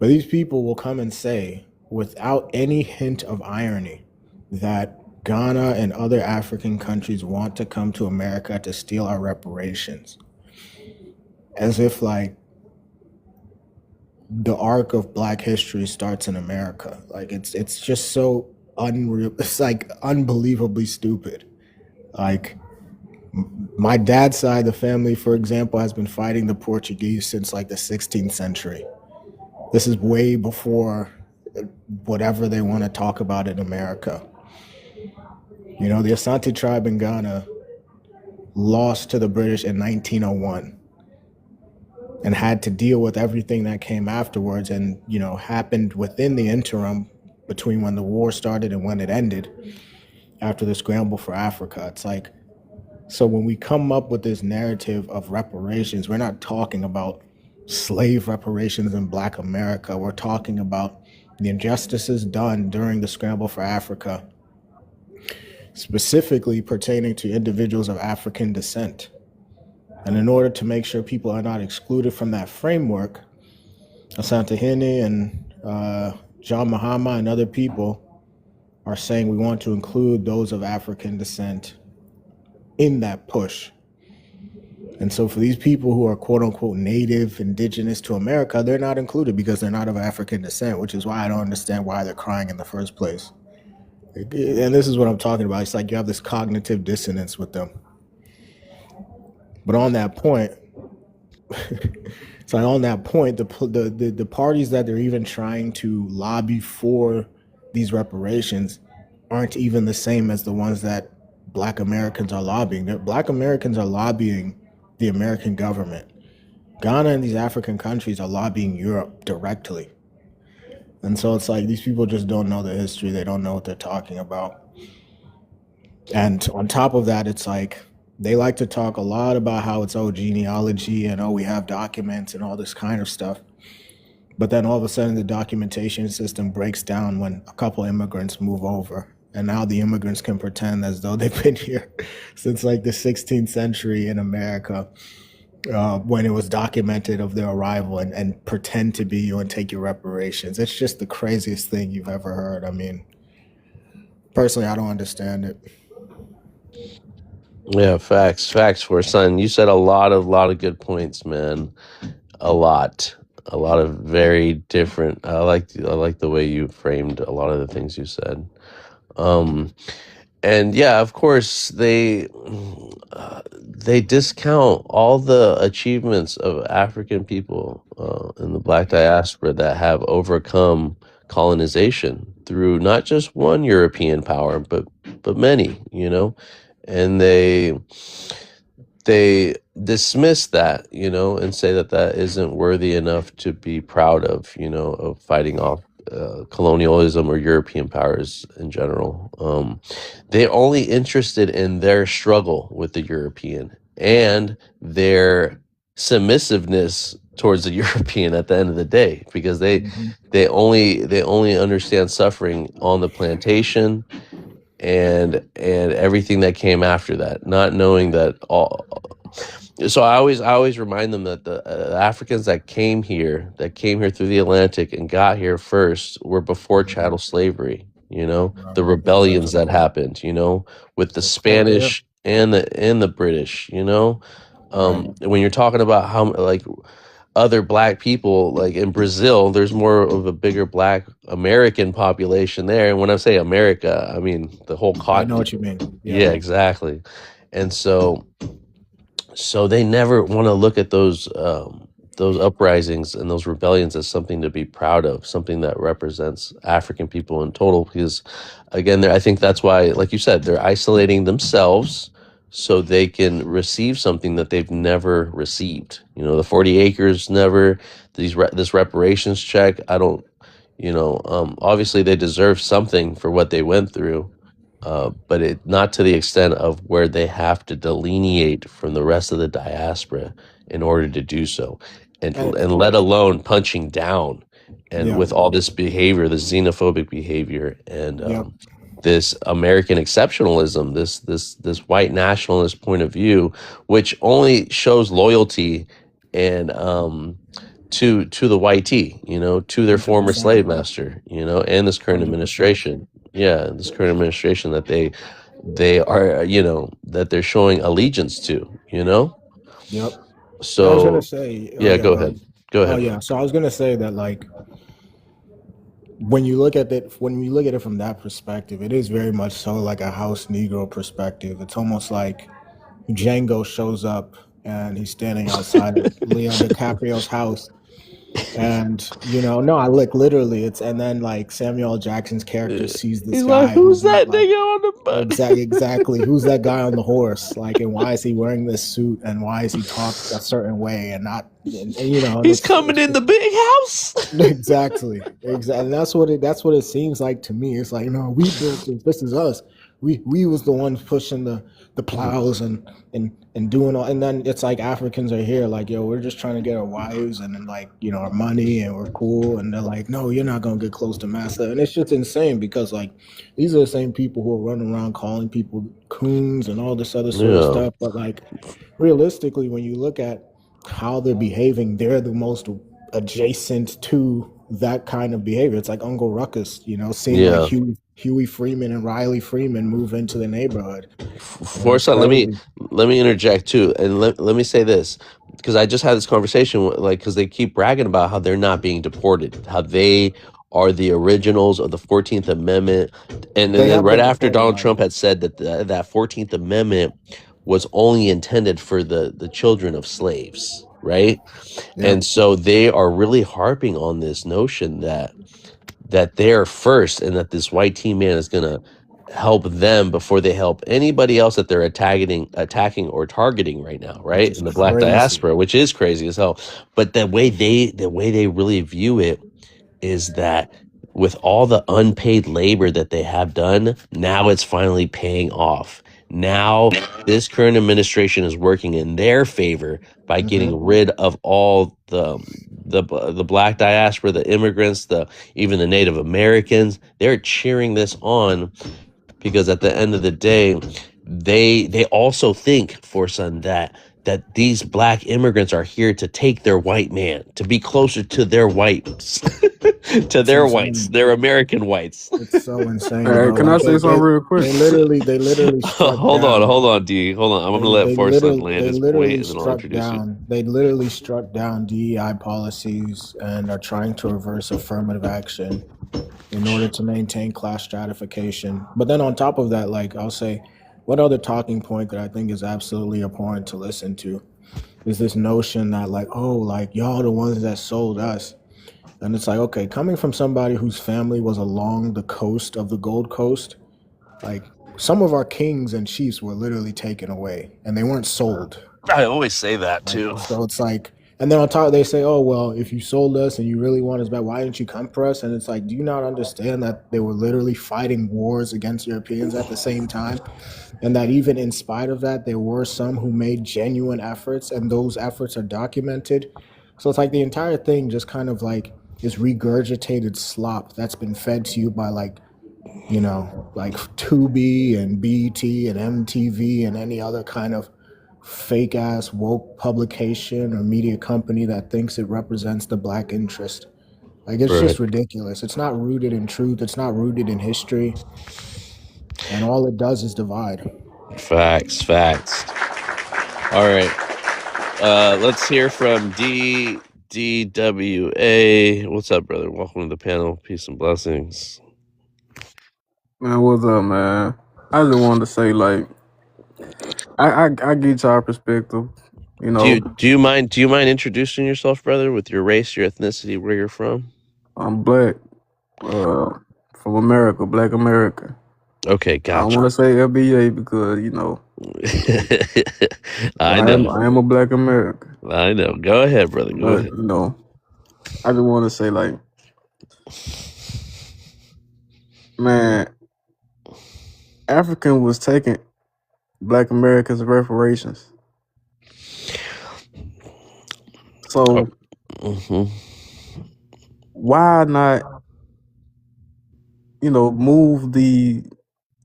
But these people will come and say, without any hint of irony, that Ghana and other African countries want to come to America to steal our reparations. As if, like, the arc of Black history starts in America. Like it's just so unreal. It's like unbelievably stupid. Like my dad's side of the family, for example, has been fighting the Portuguese since like the 16th century. This is way before whatever they want to talk about in America. You know, the Asante tribe in Ghana lost to the British in 1901 and had to deal with everything that came afterwards and, you know, happened within the interim between when the war started and when it ended after the scramble for Africa. It's like, so when we come up with this narrative of reparations, we're not talking about slave reparations in Black America. We're talking about the injustices done during the scramble for Africa, specifically pertaining to individuals of African descent. And in order to make sure people are not excluded from that framework, Asante Hene and John Mahama and other people are saying we want to include those of African descent in that push. And so for these people who are quote unquote native, indigenous to America, they're not included because they're not of African descent, which is why I don't understand why they're crying in the first place. And this is what I'm talking about. It's like you have this cognitive dissonance with them. But on that point, the parties that they're even trying to lobby for these reparations aren't even the same as the ones that Black Americans are lobbying. Black Americans are lobbying the American government. Ghana and these African countries are lobbying Europe directly. And so it's like these people just don't know the history. They don't know what they're talking about. And on top of that, it's like they like to talk a lot about how it's genealogy and we have documents and all this kind of stuff. But then all of a sudden the documentation system breaks down when a couple immigrants move over. And now the immigrants can pretend as though they've been here since like the 16th century in America, when it was documented of their arrival and pretend to be you and take your reparations. It's just the craziest thing you've ever heard. I mean, personally, I don't understand it. Yeah, facts for son. You said a lot of good points, man. A lot of very different. I like the way you framed a lot of the things you said. And yeah, of course they discount all the achievements of African people in the Black diaspora that have overcome colonization through not just one European power, but many, you know, and they dismiss that, you know, and say that isn't worthy enough to be proud of, you know, of fighting off colonialism or European powers in general. They're only interested in their struggle with the European and their submissiveness towards the European at the end of the day, because they only understand suffering on the plantation and everything that came after that, not knowing that all. So I always remind them that the Africans that came here through the Atlantic and got here first were before chattel slavery. You know, the rebellions that happened. You know, with the Spanish and the British. You know, when you're talking about how like other Black people, like in Brazil, there's more of a bigger Black American population there. And when I say America, I mean the whole continent. I know what you mean. Yeah, exactly. And so they never want to look at those uprisings and those rebellions as something to be proud of, something that represents African people in total. Because again, I think that's why, like you said, they're isolating themselves so they can receive something that they've never received. You know, the 40 acres never, this reparations check. I don't, you know, obviously they deserve something for what they went through. But it not to the extent of where they have to delineate from the rest of the diaspora in order to do so, and let alone punching down and with all this behavior, this xenophobic behavior, and this American exceptionalism, this white nationalist point of view, which only shows loyalty and to the YT, you know, to their former slave master, you know, and this current administration. Yeah, this current administration that they are, you know, that they're showing allegiance to, you know. Yep. So I was gonna say, go ahead. Go Oh ahead, yeah. bro. So I was gonna say that like when you look at it from that perspective, it is very much so like a house Negro perspective. It's almost like Django shows up and he's standing outside of Leo DiCaprio's house. And no, I like literally it's and then like Samuel L. Jackson's character sees this He's like, guy who's who's not that like nigga on the butt? exactly who's that guy on the horse, like, and why is he wearing this suit and why is he talk a certain way and not and He's coming in the big house. exactly. And that's what it seems like to me. It's like, we built this is us. We was the ones pushing the plows and doing all, and then it's like Africans are here like, yo, we're just trying to get our wives and then like, our money and we're cool, and they're like, no, you're not gonna get close to master. And it's just insane because like these are the same people who are running around calling people coons and all this other sort of Yeah, stuff. But like realistically, when you look at how they're behaving, they're the most adjacent to that kind of behavior. It's like Uncle Ruckus, seeing like yeah. Huey Freeman and Riley Freeman move into the neighborhood, and it's Forsyth, crazy. let me interject too, and let me say this because I just had this conversation like because they keep bragging about how they're not being deported, how they are the originals of the 14th Amendment, and They then have right been after deported, Donald by the Trump way. had said that that 14th Amendment was only intended for the children of slaves, right? Yep, And so they are really harping on this notion that they're first and that this white team man is going to help them before they help anybody else that they're attacking or targeting right now, which right, is in the black crazy. diaspora, which is crazy as hell. But the way they really view it is that with all the unpaid labor that they have done, now it's finally paying off. Now this current administration is working in their favor by Hmm. getting rid of all the black diaspora, the immigrants, even the Native Americans. They're cheering this on because at the end of the day, they also think, for son, that these black immigrants are here to take their white man, to be closer to their whites, to It's their whites, insane. their American whites. It's so insane, Hey, bro. can I Like say something real quick? they literally struck down. Hold on, D. Hold on. I'm They gonna let they Forsyth literally land they his point, literally and then I'll struck introduce you. down they literally struck down DEI policies and are trying to reverse affirmative action in order to maintain class stratification. But then on top of that, like I'll say, what other talking point that I think is absolutely abhorrent to listen to is this notion that like, oh, like y'all the ones that sold us. And it's like, okay, coming from somebody whose family was along the coast of the Gold Coast, like some of our kings and chiefs were literally taken away and they weren't sold. I always say that Like, too. so it's like, and then on top they say, oh, well, if you sold us and you really want us back, why didn't you come for us? And it's like, do you not understand that they were literally fighting wars against Europeans at the same time? And that even in spite of that, there were some who made genuine efforts and those efforts are documented. So it's like the entire thing just kind of like is regurgitated slop that's been fed to you by like Tubi and BET and MTV and any other kind of fake ass woke publication or media company that thinks it represents the black interest. Like it's Right. just ridiculous. It's not rooted in truth. It's not rooted in history. And all it does is divide. Facts. All right. Let's hear from DWA. What's up, brother? Welcome to the panel. Peace and blessings. Man, what's up, man? I just wanted to say, like, I get y'all perspective. You know, Do you mind introducing yourself, brother, with your race, your ethnicity, where you're from? I'm black, from America, Black America. Okay, I don't gotcha. want to say LBA because I I know. am a Black American. I know. Go ahead, brother. Go But ahead. I just want to say, like, man, African was taking Black Americans' reparations. So Mm-hmm. why not, move the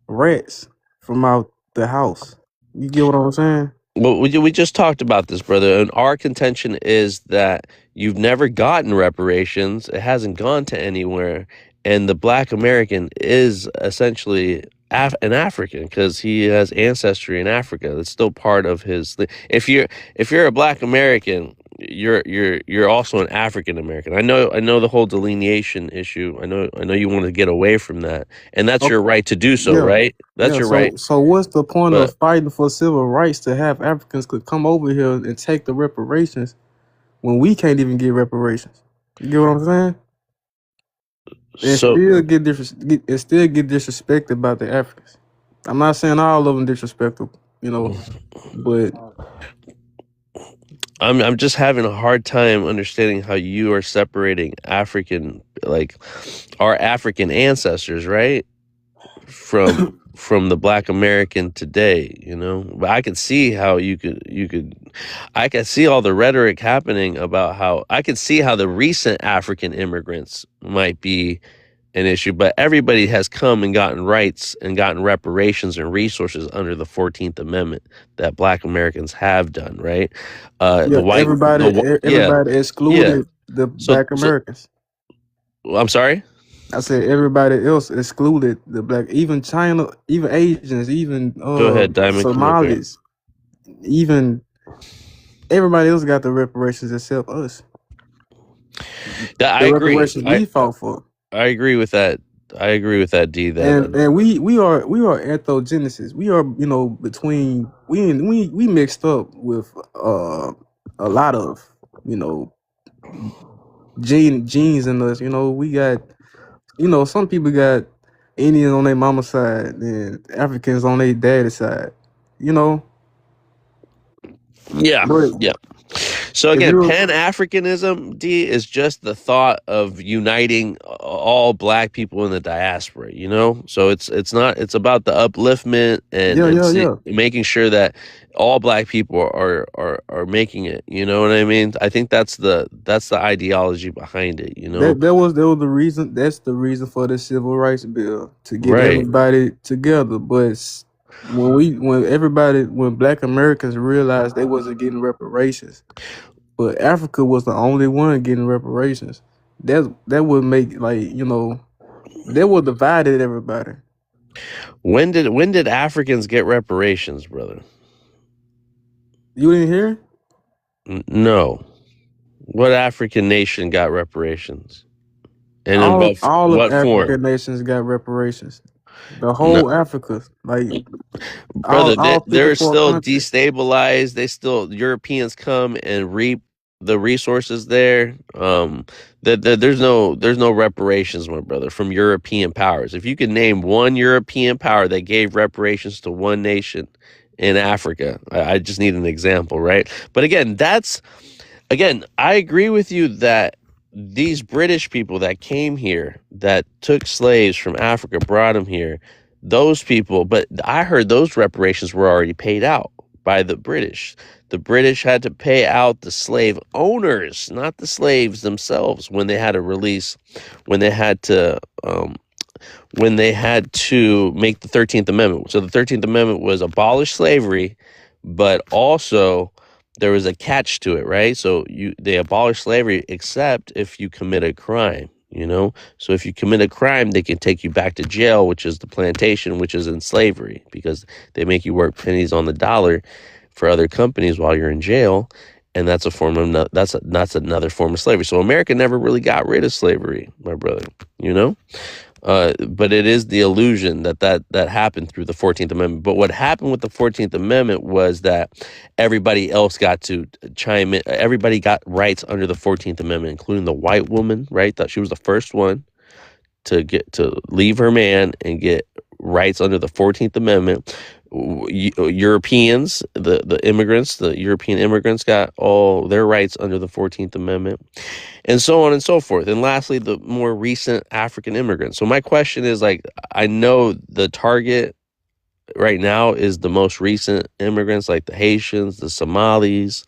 rats from out the house? You get what I'm saying? Well, we just talked about this, brother, and our contention is that you've never gotten reparations. It hasn't gone to anywhere, and the Black American is essentially an African because he has ancestry in Africa. That's still part of his. If you're a Black American, you're also an African American. I know the whole delineation issue. I know you want to get away from that, and that's your Okay. right to do so, Yeah. right? That's Yeah. your right. So what's the point But of fighting for civil rights to have Africans could come over here and take the reparations when we can't even get reparations? You get what I'm saying? And so still get disrespected about the Africans. I'm not saying all of them disrespectful, you know, but I'm just having a hard time understanding how you are separating African, like our African ancestors, right, from the Black American today, you know. But I could see how you could I could see all the rhetoric happening about how I could see how the recent African immigrants might be an issue, but everybody has come and gotten rights and gotten reparations and resources under the 14th Amendment that Black Americans have done, right? yeah, Yeah, everybody yeah. excluded the So Black Americans. I'm sorry. I said everybody else excluded the Black, even China, even Asians, even Go ahead, Diamond. Come up here. Somalis, even everybody else got the reparations except us. I The agree. reparations we fought for. I agree with that. I agree with that, D. That And we are ethnogenesis. We are, you know, between we mixed up with a lot of, you know, genes in us. You know, we got, you know, some people got Indians on their mama's side and Africans on their daddy's side. You know, yeah, but yeah. So if again, you're Pan-Africanism, D, is just the thought of uniting all Black people in the diaspora, you know? So it's not, it's about the upliftment and making sure that all Black people are making it, you know what I mean? I think that's the ideology behind it, you know? that was the reason. That's the reason for the civil rights bill, to get Right. everybody together. But when Black Americans realized they wasn't getting reparations, but Africa was the only one getting reparations, that would make, like, you know, that would divided everybody. When did Africans get reparations, brother? You didn't hear? No. What African nation got reparations? And in All what of African form? nations got reparations. The whole Africa, like Brother, all they're 54 still countries. destabilized. Europeans come and reap the resources there. There's no reparations, my brother, from European powers. If you could name one European power that gave reparations to one nation in Africa, I just need an example, right? But again, I agree with you that these British people that came here, that took slaves from Africa, brought them here, those people, but I heard those reparations were already paid out by the British. The British had to pay out the slave owners, not the slaves themselves, when they had to release, when they had to make the 13th Amendment. So the 13th Amendment was abolish slavery, but also there was a catch to it, right? So they abolished slavery except if you commit a crime, you know? So if you commit a crime, they can take you back to jail, which is the plantation, which is in slavery, because they make you work pennies on the dollar for other companies while you're in jail. And that's that's another form of slavery. So America never really got rid of slavery, my brother, you know? But it is the illusion that happened through the 14th Amendment. But what happened with the 14th Amendment was that everybody else got to chime in. Everybody got rights under the 14th Amendment, including the white woman, right? That she was the first one to leave her man and get rights under the 14th Amendment. Europeans, the immigrants, the European immigrants got all their rights under the 14th Amendment, and so on and so forth. And lastly, the more recent African immigrants. So my question is, like, I know the target right now is the most recent immigrants, like the Haitians, the Somalis,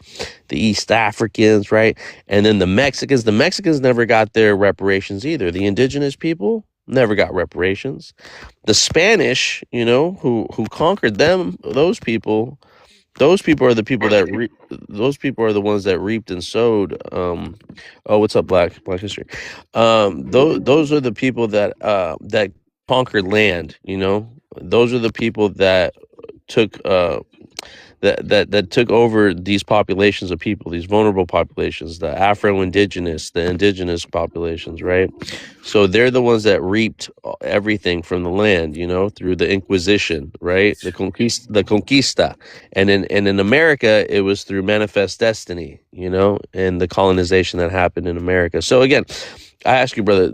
the East Africans, right? And then the Mexicans. The Mexicans never got their reparations either. The indigenous people never got reparations. The Spanish, you know, who conquered them, those people are the people that those people are the ones that reaped and sowed. Oh, what's up, Black History? Those are the people that conquered land. You know, those are the people that took that took over these populations of people, these vulnerable populations, the Afro-Indigenous, the indigenous populations, right? So they're the ones that reaped everything from the land, through the Inquisition, right? The conquista, and in America, it was through Manifest Destiny, and the colonization that happened in America. So again, I ask you, brother,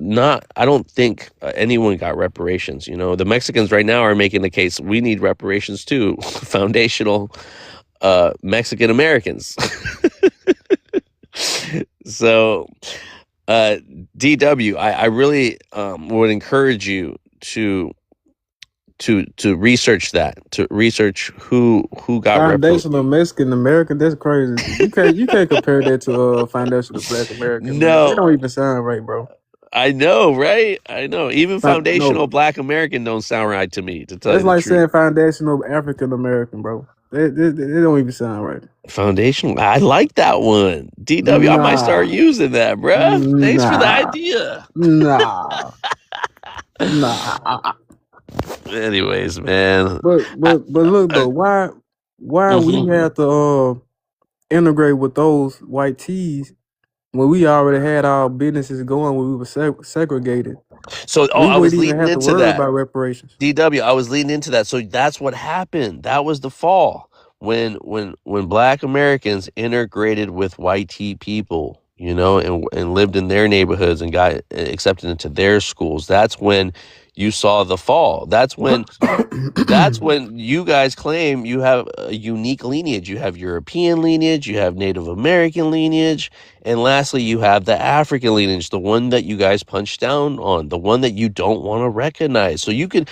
I don't think anyone got reparations. The Mexicans right now are making the case we need reparations too, foundational Mexican Americans. So, DW, I really would encourage you to research that, to research who got Foundational Mexican American. That's crazy. You can't compare that to foundational Black American. No, it don't even sound right, bro. I know, right? I know. Even foundational No. Black American don't sound right to me, to tell That's you the like truth. saying foundational African American, bro. They don't even sound right. Foundational. I like that one. DW, I might start using that, bruh. Thanks for the idea. Nah. Anyways, man. But look though, why we have to integrate with those white tees when we already had our businesses going when we were segregated? So I was leading into that. About reparations. DW, I was leading into that. So that's what happened. That was the fall when Black Americans integrated with white tea people, and lived in their neighborhoods and got accepted into their schools. That's when you saw the fall. That's when you guys claim you have a unique lineage. You have European lineage, you have Native American lineage, and lastly, you have the African lineage, the one that you guys punched down on, the one that you don't want to recognize. So you can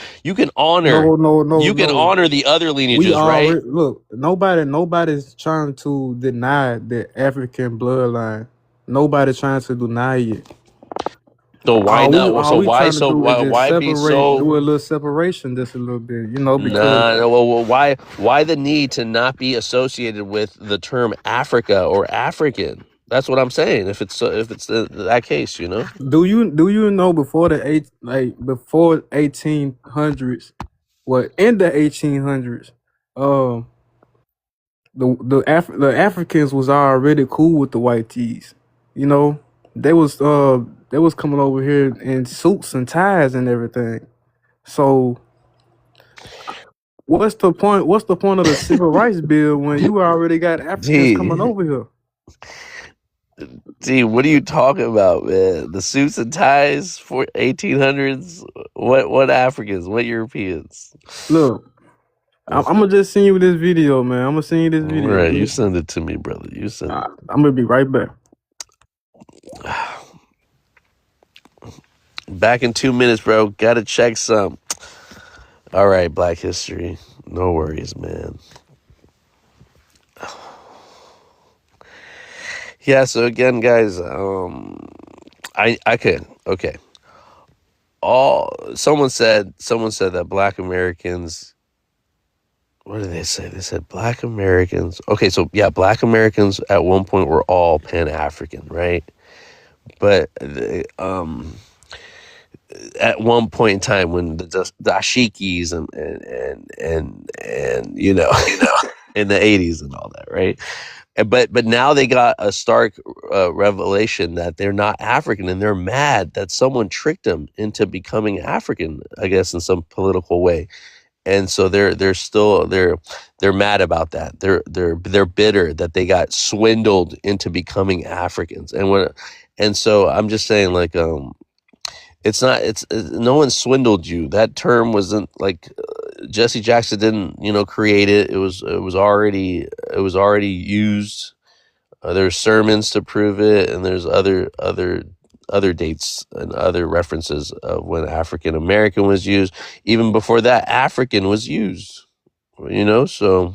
honor honor the other lineages, right? Look, nobody's trying to deny the African bloodline. Nobody's trying to deny it. So why not? Why be so? Do a little separation, just a little bit, because why the need to not be associated with the term Africa or African? That's what I'm saying. If it's that case, Do you know before before 1800s, in the 1800s, the Africans was already cool with the white tees. They was coming over here in suits and ties and everything. So what's the point? What's the point of the civil rights bill when you already got Africans coming over here? Gee, what are you talking about, man? The suits and ties for 1800s? What Africans? What Europeans? Look, I'm gonna just send you this video, man. I'm gonna send you this video. All right, you send it to me, brother. You send it. I'm gonna be right back. Back in 2 minutes, bro. Gotta check some. All right, Black History. No worries, man. Yeah, so again, guys, okay. Someone said that Black Americans, what did they say? They said Black Americans. Okay, so yeah, Black Americans at one point were all Pan-African, right? But at one point in time when the Ashikis and in the 80s and all that, right? But now they got a stark revelation that they're not African, and they're mad that someone tricked them into becoming African, I guess, in some political way. And so they're mad about that. They're bitter that they got swindled into becoming Africans. And so I'm just saying, like, no one swindled you. That term wasn't like Jesse Jackson didn't create it. It was already used. There's sermons to prove it, and there's other dates and other references of when African American was used. Even before that, African was used. So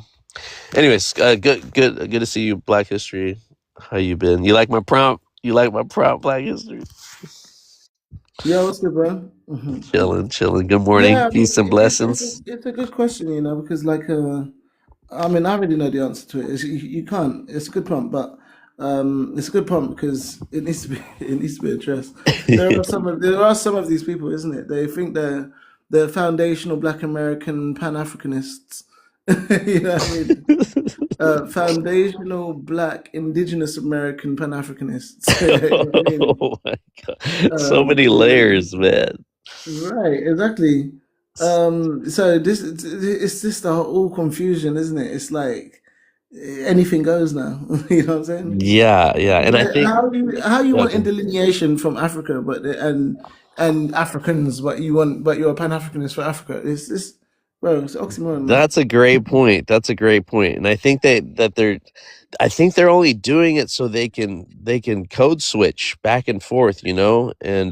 anyways, good to see you, Black History. How you been? You like my prompt? Black History? Yeah, what's good, bro? Chilling. Good morning. Peace and blessings. It's a good question, because I already know the answer to it. You can't. It's a good prompt, but it's a good prompt because it needs to be addressed. There are some of these people, isn't it? They think they're foundational Black American Pan-Africanists, You know what I mean? Foundational Black Indigenous American Pan Africanist. You know what I mean? Oh my god, so many layers, man. Right, exactly. So this it's just all confusion, isn't it? It's like anything goes now. You know what I'm saying? Yeah, yeah, and I think How you yeah, want okay. delineation from Africa, but and Africans, but you're a Pan Africanist for Africa. It's bro, it's oxymoron, man. That's a great point. That's a great point. And I think I think they're only doing it so they can code switch back and forth, you know? And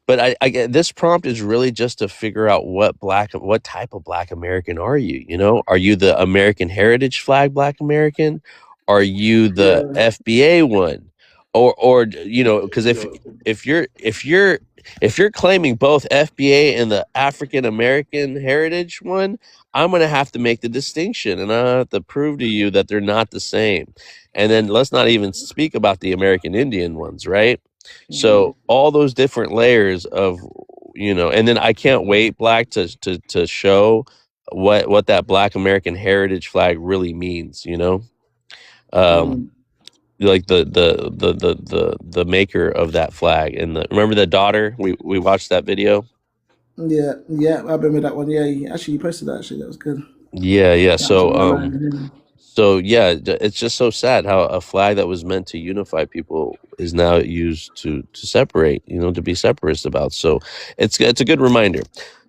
but I get this prompt is really just to figure out what type of Black American are you, you know? Are you the American Heritage Flag Black American? Are you the Yeah. FBA one? Or you know, because if you're claiming both FBA and the African American Heritage one, I'm going to have to make the distinction, and I have to prove to you that they're not the same. And then let's not even speak about the American Indian ones, right? So all those different layers of, you know, and then I can't wait, Black, to show what that Black American Heritage flag really means, you know? Like the maker of that flag, and remember the daughter, we watched that video. Yeah, yeah, I remember that one. Yeah, you posted that. Actually, that was good. Yeah, That was on my line. so yeah, it's just so sad how a flag that was meant to unify people is now used to separate, you know, to be separatist about. So it's a good reminder.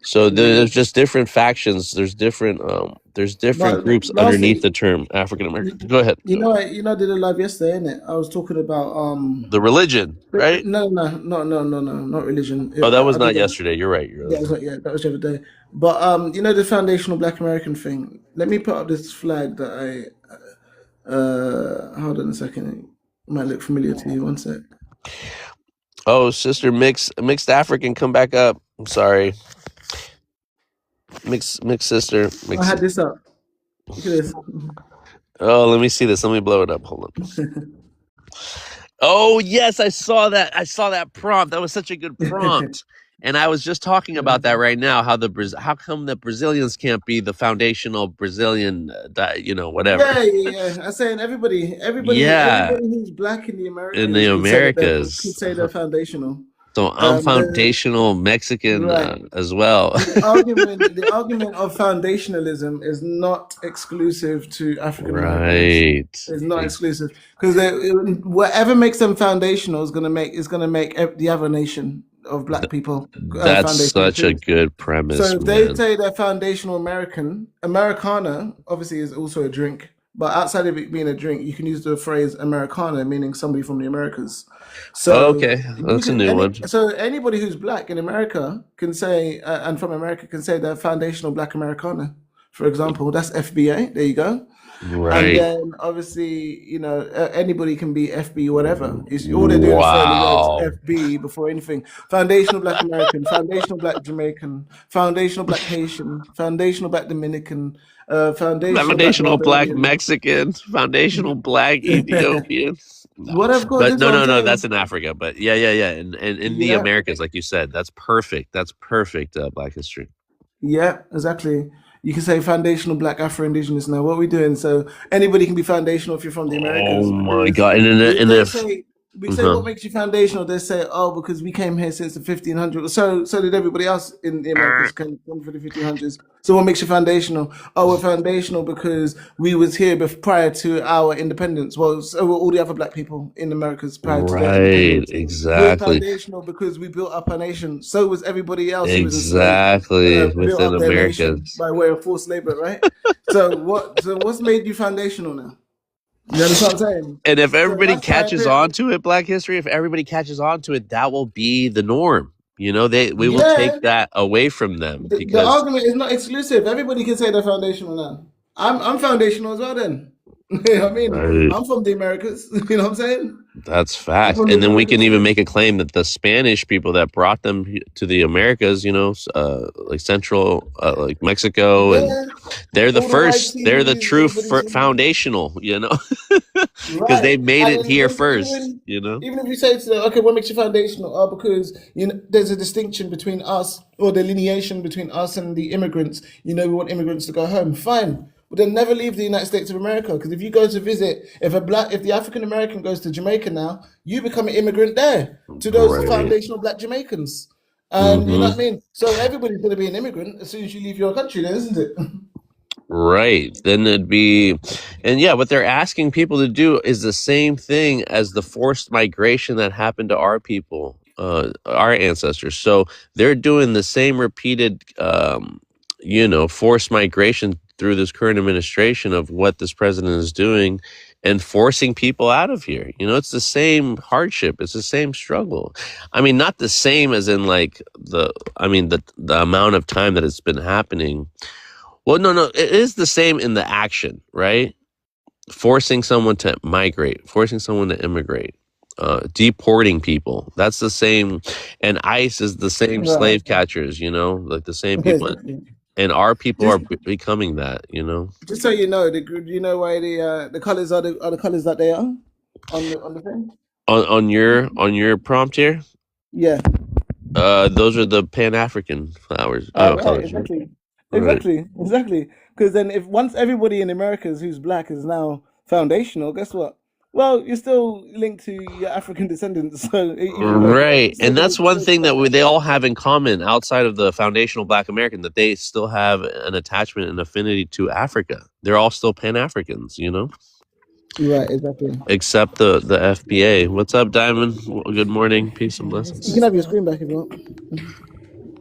So there's just different factions, there's different But groups underneath lastly, the term African American. Go ahead. I did a live yesterday, innit? I was talking about The religion, right? no, not religion. Oh, that was I not did a, yesterday. You're right. yeah, that was the other day. But the foundational Black American thing. Let me put up this flag that hold on a second. It might look familiar to you. One sec. Oh, sister, mixed African, come back up. I'm sorry. Mixed sister. I had this up. Look at this. Oh, let me see this. Let me blow it up. Hold on. Oh, yes, I saw that. I saw that prompt. That was such a good prompt. And I was just talking about that right now. How come the Brazilians can't be the foundational Brazilian, whatever? Yeah. I'm saying everybody who's Black in the Americas, in the Americas, could say they're foundational. So I'm foundational Mexican as well. The argument of foundationalism is not exclusive to African Americans. Right. It's not exclusive, because whatever makes them foundational is gonna make the other nation of Black people. That's such a good premise. So if they say they're foundational Americana obviously is also a drink. But outside of it being a drink, you can use the phrase Americana, meaning somebody from the Americas. So okay, that's a new one. So anybody who's Black in America can say, and from America can say they're foundational Black Americana. For example, that's FBA. There you go. Right. And then obviously, anybody can be FB whatever. It's all they're doing is saying the words FB before anything. Foundational Black American, foundational Black Jamaican, foundational Black Haitian, foundational Black Dominican, foundational Black Mexican, foundational Black Ethiopian. But no, that's in Africa. But yeah, and in the Americas, like you said, that's perfect. That's perfect Black history. Yeah, exactly. You can say foundational Black Afro-Indigenous now. What are we doing? So anybody can be foundational if you're from the Americas. Oh my God! We say what makes you foundational? They say, because we came here since the 1500s. So did everybody else in the Americas come for the 1500s. So what makes you foundational? Oh, we're foundational because we was here prior to our independence. Well, so were all the other Black people in the Americas prior to their independence. Exactly. We're foundational because we built up our nation. So was everybody else. Exactly. Who was within America by way of forced labor, right? So what's made you foundational now? You understand what I'm saying? And if everybody catches on to it, Black history, if everybody catches on to it, that will be the norm. We will take that away from them. Because the argument is not exclusive. Everybody can say they're foundational now. I'm foundational as well then. You know what I mean? Right. I'm from the Americas. You know what I'm saying? That's I'm facts. from the And then we can Americas even too. make a claim that the Spanish people that brought them to the Americas, like Central, like Mexico, and Yeah, they're the all the white first, they're the teas, true everybody's in. foundational, because Right. they made And it then here first, even if you say to them, okay, what makes you foundational? Oh, because there's a distinction between us or delineation between us and the immigrants. We want immigrants to go home. Fine. But then never leave the United States of America. Because if you go to visit, if the African American goes to Jamaica now, you become an immigrant there to those Right. foundational black Jamaicans. And you know what I Hmm. mean? So everybody's going to be an immigrant as soon as you leave your country, then, isn't it? Right. Then it'd be, and yeah, what they're asking people to do is the same thing as the forced migration that happened to our people, our ancestors. So they're doing the same repeated, forced migration through this current administration of what this president is doing and forcing people out of here. It's the same hardship. It's the same struggle. I mean, not the same as in like the amount of time that it's been happening. Well, no, it is the same in the action, right? Forcing someone to migrate, forcing someone to immigrate, deporting people. That's the same. And ICE is the same Right. slave catchers, like the same people. Exactly. And our people are Just becoming that. Just so you know, you know why the colors are the colors that they are on the thing. On your prompt here, Yeah. those are the Pan African flowers. Oh, right. Colors, right? Exactly. Right. Exactly. Because then, if once everybody in Americas who's black is now foundational, guess what? Well, you're still linked to your African descendants. So even though Right. it's still And going to that's one show thing black that they African. all have in common outside of the foundational Black American, that they still have an attachment and affinity to Africa. They're all still Pan Africans, Right. Exactly. except the FBA. What's up, Diamond? Good morning. Peace and You can blessings. have your screen back if you want.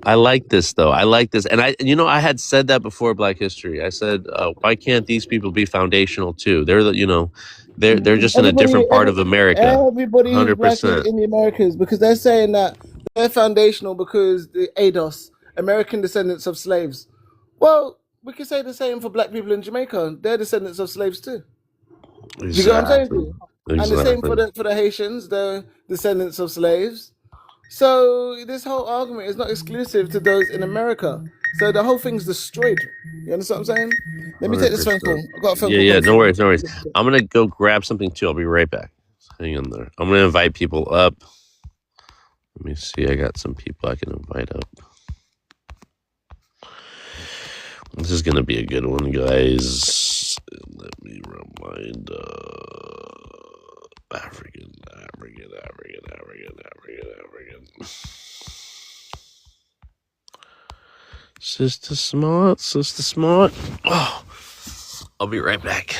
I like this though. I like this. And I had said that before Black History. I said, why can't these people be foundational too? They're just in a Everybody, different part of America. everybody who's black 100%. in the Americas, because they're saying that they're foundational because the ADOS, American descendants of slaves. Well, we can say the same for black people in Jamaica. They're descendants of slaves too. Do you get what I'm saying to Exactly. you? And the same Exactly. for the Haitians, they're descendants of slaves. So this whole argument is not exclusive to those in America. So the whole thing's destroyed. You understand what I'm saying? Let me take this phone 100%. call. I've got a phone Yeah, call yeah. coming No through. worries, no worries. I'm gonna go grab something too. I'll be right back. Hang on there. I'm gonna invite people up. Let me see. I got some people I can invite up. This is gonna be a good one, guys. Let me remind African. Sister Smart. Oh, I'll be right back.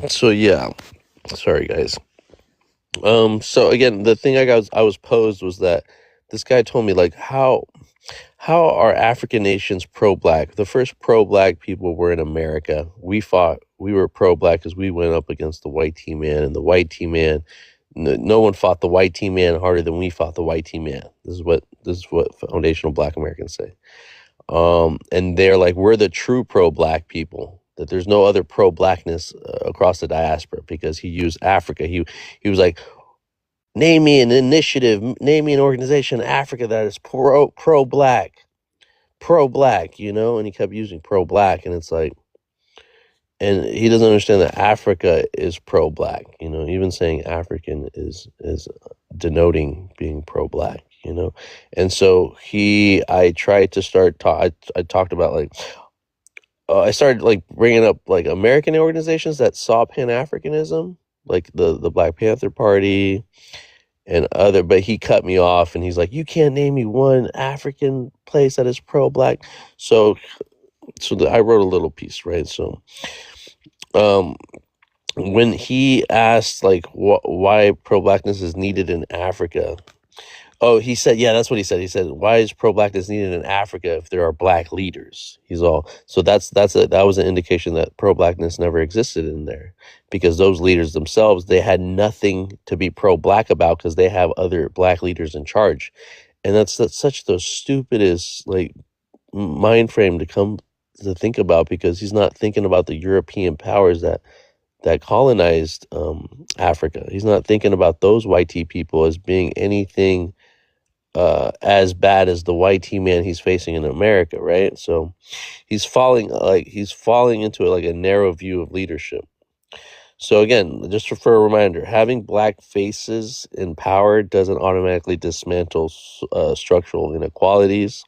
So yeah, sorry guys. So again, the thing I was posed was that this guy told me like how are African nations pro-black? The first pro-black people were in America. We were pro-black because we went up against the white T man, and the white T man. No one fought the white T man harder than we fought the white T man. This is what foundational Black Americans say. And they're like, we're the true pro-black people. That there's no other pro-blackness across the diaspora, because he used Africa. He was like, name me an initiative, name me an organization in Africa that is pro-black, you know, and he kept using pro-black, and it's like, and he doesn't understand that Africa is pro-black, you know, even saying African is denoting being pro-black, you know. And so I tried to start, I talked about like, I started like bringing up like American organizations that saw Pan-Africanism, like the Black Panther Party, and other, but he cut me off and he's like, you can't name me one African place that is pro-black. So I wrote a little piece, right? So when he asked like why pro-blackness is needed in Africa, he said, yeah, that's what he said. He said, why is pro-blackness needed in Africa if there are black leaders? So that was an indication that pro-blackness never existed in there, because those leaders themselves, they had nothing to be pro-black about because they have other black leaders in charge. And that's such the stupidest like mind frame to come to think about, because he's not thinking about the European powers that colonized Africa. He's not thinking about those white people as being anything as bad as the white man he's facing in America, right? So he's falling into like a narrow view of leadership. So again, just for a reminder, having black faces in power doesn't automatically dismantle structural inequalities.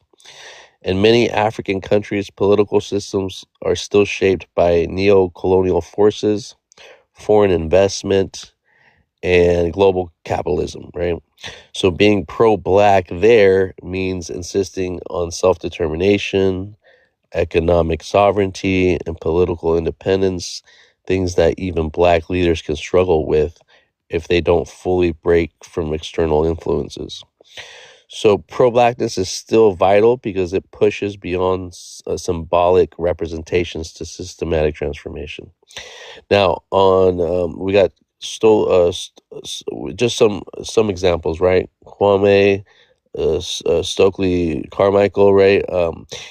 In many African countries, political systems are still shaped by neo-colonial forces, foreign investment, and global capitalism, right? So being pro-black there means insisting on self-determination, economic sovereignty, and political independence, things that even black leaders can struggle with if they don't fully break from external influences. So pro-blackness is still vital because it pushes beyond symbolic representations to systematic transformation. Now, we got just some examples, right? Kwame Stokely Carmichael, right?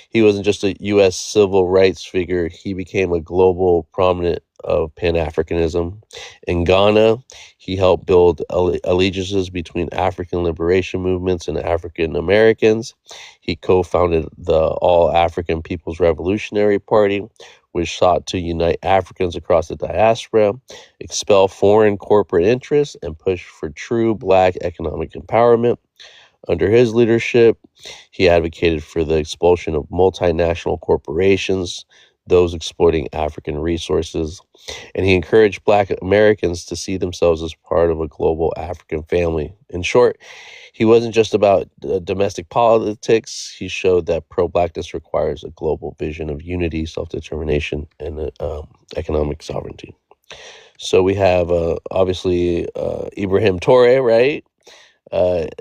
He wasn't just a U.S. civil rights figure. He became a global prominent of Pan-Africanism. In Ghana, he helped build allegiances between African liberation movements and African Americans. He co-founded the All African People's Revolutionary Party, which sought to unite Africans across the diaspora, expel foreign corporate interests, and push for true black economic empowerment. Under his leadership, he advocated for the expulsion of multinational corporations, those exploiting African resources, and he encouraged Black Americans to see themselves as part of a global African family. In short, he wasn't just about domestic politics. He showed that pro-blackness requires a global vision of unity, self-determination, and economic sovereignty. So we have, obviously, Ibrahim Touré, right?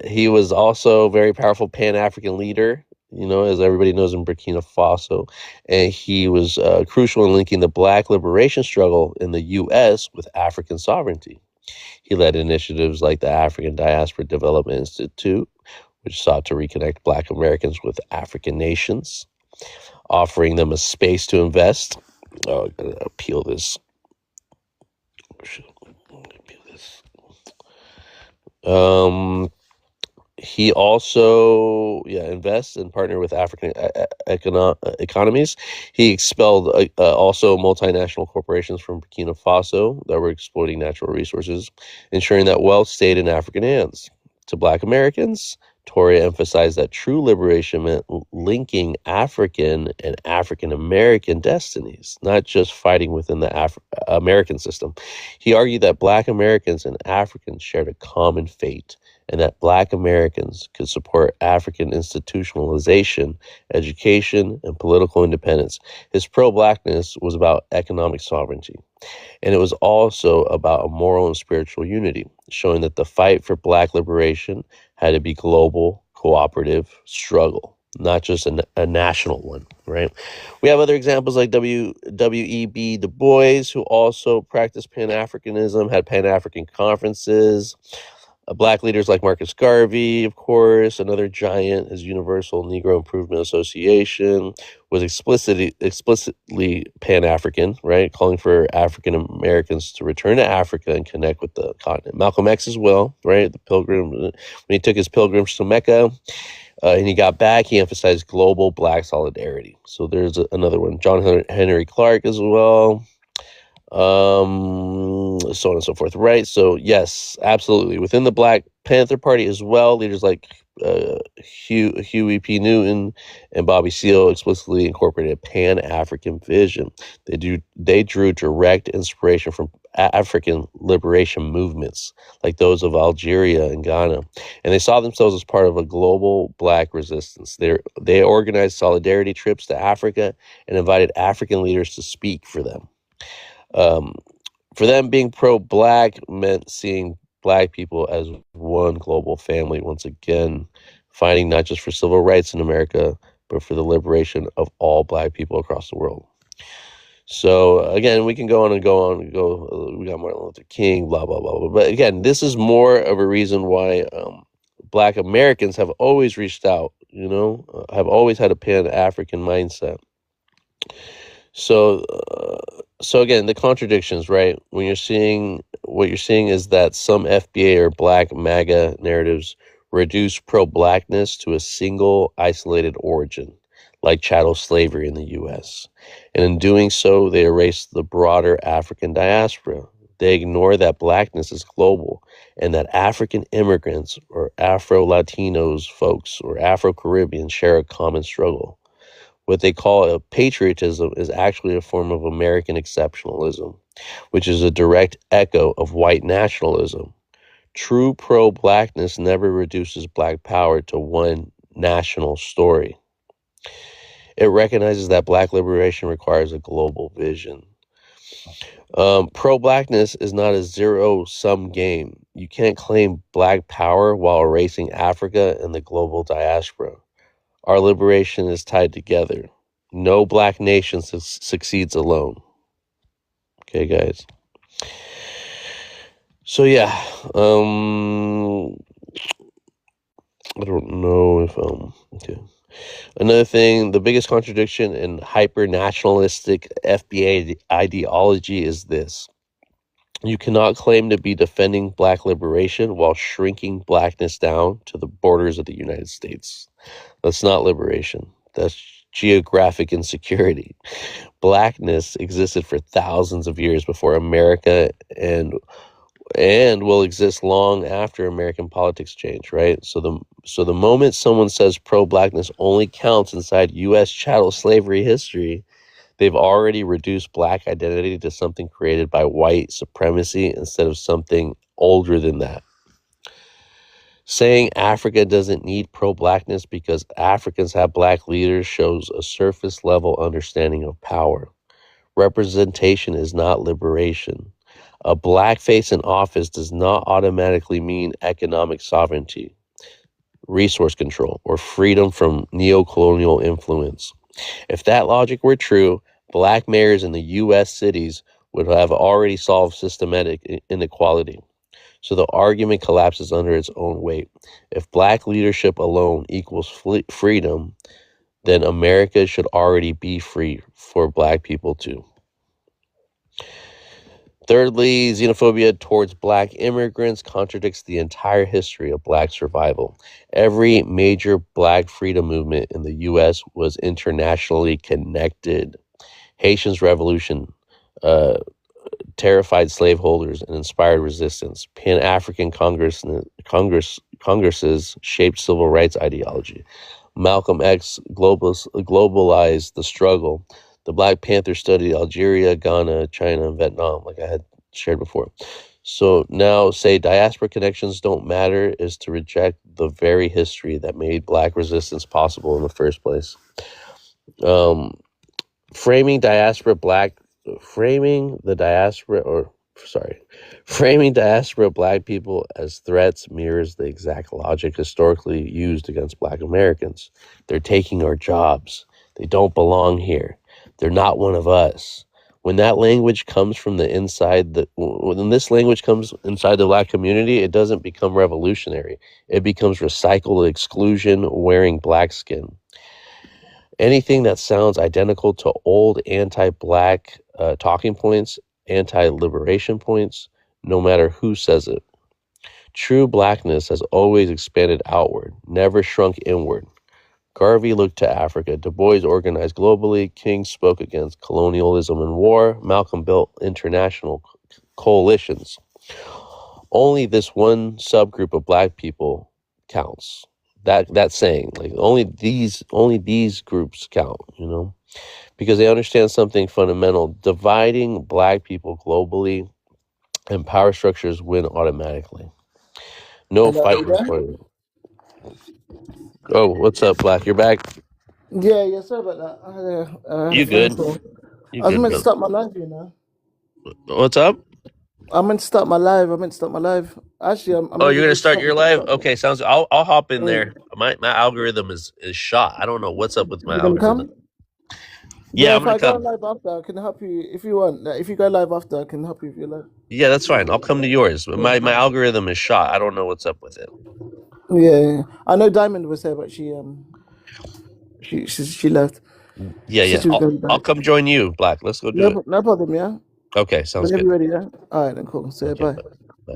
He was also a very powerful Pan-African leader, you know, as everybody knows, in Burkina Faso. And he was crucial in linking the Black liberation struggle in the U.S. with African sovereignty. He led initiatives like the African Diaspora Development Institute, which sought to reconnect Black Americans with African nations, offering them a space to invest. Oh, I'm going to appeal this. He also invests and partner with African economies. He expelled also multinational corporations from Burkina Faso that were exploiting natural resources, ensuring that wealth stayed in African hands. To Black Americans, Torre emphasized that true liberation meant linking African and African American destinies, not just fighting within the American system. He argued that Black Americans and Africans shared a common fate, and that Black Americans could support African institutionalization, education, and political independence. His pro-Blackness was about economic sovereignty, and it was also about a moral and spiritual unity, showing that the fight for Black liberation had to be global, cooperative struggle, not just a national one, right? We have other examples like W.E.B. Du Bois, who also practiced Pan-Africanism, had Pan-African conferences. Black leaders like Marcus Garvey, of course, another giant, his Universal Negro Improvement Association, was explicitly Pan-African, right? Calling for African Americans to return to Africa and connect with the continent. Malcolm X as well, right? The pilgrim, when he took his pilgrims to Mecca and he got back, he emphasized global Black solidarity. So there's another one. John Henry Clark as well. So on and so forth, right? So yes, absolutely. Within the Black Panther Party as well, leaders like Huey P. Newton and Bobby Seale explicitly incorporated a Pan-African vision. They drew direct inspiration from African liberation movements like those of Algeria and Ghana, and they saw themselves as part of a global Black resistance. They organized solidarity trips to Africa and invited African leaders to speak for them. For them, being pro-Black meant seeing Black people as one global family, once again, fighting not just for civil rights in America, but for the liberation of all Black people across the world. So, again, we can go on and go. We got Martin Luther King, blah, blah, blah, blah. But, again, this is more of a reason why Black Americans have always reached out, have always had a Pan-African mindset. So again, the contradictions, right? What you're seeing is that some FBA or Black MAGA narratives reduce pro-Blackness to a single isolated origin, like chattel slavery in the U.S. And in doing so, they erase the broader African diaspora. They ignore that Blackness is global and that African immigrants or Afro-Latinos folks or Afro-Caribbeans share a common struggle. What they call patriotism is actually a form of American exceptionalism, which is a direct echo of white nationalism. True pro-Blackness never reduces Black power to one national story. It recognizes that Black liberation requires a global vision. Pro-Blackness is not a zero-sum game. You can't claim Black power while erasing Africa and the global diaspora. Our liberation is tied together. No Black nation succeeds alone. Okay, guys. So yeah, I don't know if okay. Another thing, the biggest contradiction in hyper-nationalistic FBA ideology is this. You cannot claim to be defending Black liberation while shrinking Blackness down to the borders of the United States. That's not liberation. That's geographic insecurity. Blackness existed for thousands of years before America and will exist long after American politics change, right? So the moment someone says pro-Blackness only counts inside U.S. chattel slavery history, they've already reduced Black identity to something created by white supremacy instead of something older than that. Saying Africa doesn't need pro-Blackness because Africans have Black leaders shows a surface-level understanding of power. Representation is not liberation. A Black face in office does not automatically mean economic sovereignty, resource control, or freedom from neo-colonial influence. If that logic were true, Black mayors in the U.S. cities would have already solved systematic inequality. So the argument collapses under its own weight. If Black leadership alone equals freedom, then America should already be free for Black people too. Thirdly, xenophobia towards Black immigrants contradicts the entire history of Black survival. Every major Black freedom movement in the U.S. was internationally connected. Haitian's revolution, terrified slaveholders and inspired resistance. Pan-African congresses shaped civil rights ideology. Malcolm X globalized the struggle. The Black Panther studied Algeria, Ghana, China, and Vietnam, like I had shared before. So now say diaspora connections don't matter is to reject the very history that made Black resistance possible in the first place. Framing diaspora Black people as threats mirrors the exact logic historically used against Black Americans. They're taking our jobs. They don't belong here. They're not one of us. When that language comes from the inside, when this language comes inside the Black community, it doesn't become revolutionary. It becomes recycled exclusion wearing black skin. Anything that sounds identical to old anti-Black talking points, anti-liberation points, no matter who says it. True Blackness has always expanded outward, never shrunk inward. Garvey looked to Africa. Du Bois organized globally. King spoke against colonialism and war. Malcolm built international coalitions. Only this one subgroup of Black people counts. That saying, like only these groups count, because they understand something fundamental. Dividing Black people globally and power structures win automatically. No Hello, fight you there? required. Oh, what's up, Black? You're back. Yeah, sorry about that. I had a You phone good? call. You I was good, meant to brother? start my live, you know. What's up? I meant to start my live. Actually, I'm Oh, able you're gonna to start start your my live? TikTok. Okay, sounds. I'll hop in Yeah. there. My algorithm is shot. I don't know what's up with my You gonna algorithm. come? Yeah, I'm If gonna I go come. live after, I can help you if you want. Like, if you go live after, I can help you if you like. Yeah, that's fine. I'll come to yours. But my algorithm is shot. I don't know what's up with it. Yeah. I know Diamond was there, but she left. Yeah, She said yeah. she was going I'll back. come join you, Black. Let's go do it. No problem. Yeah. Okay, sounds Whenever good. you're ready. Yeah. All right then. Cool. So Okay, bye. bye.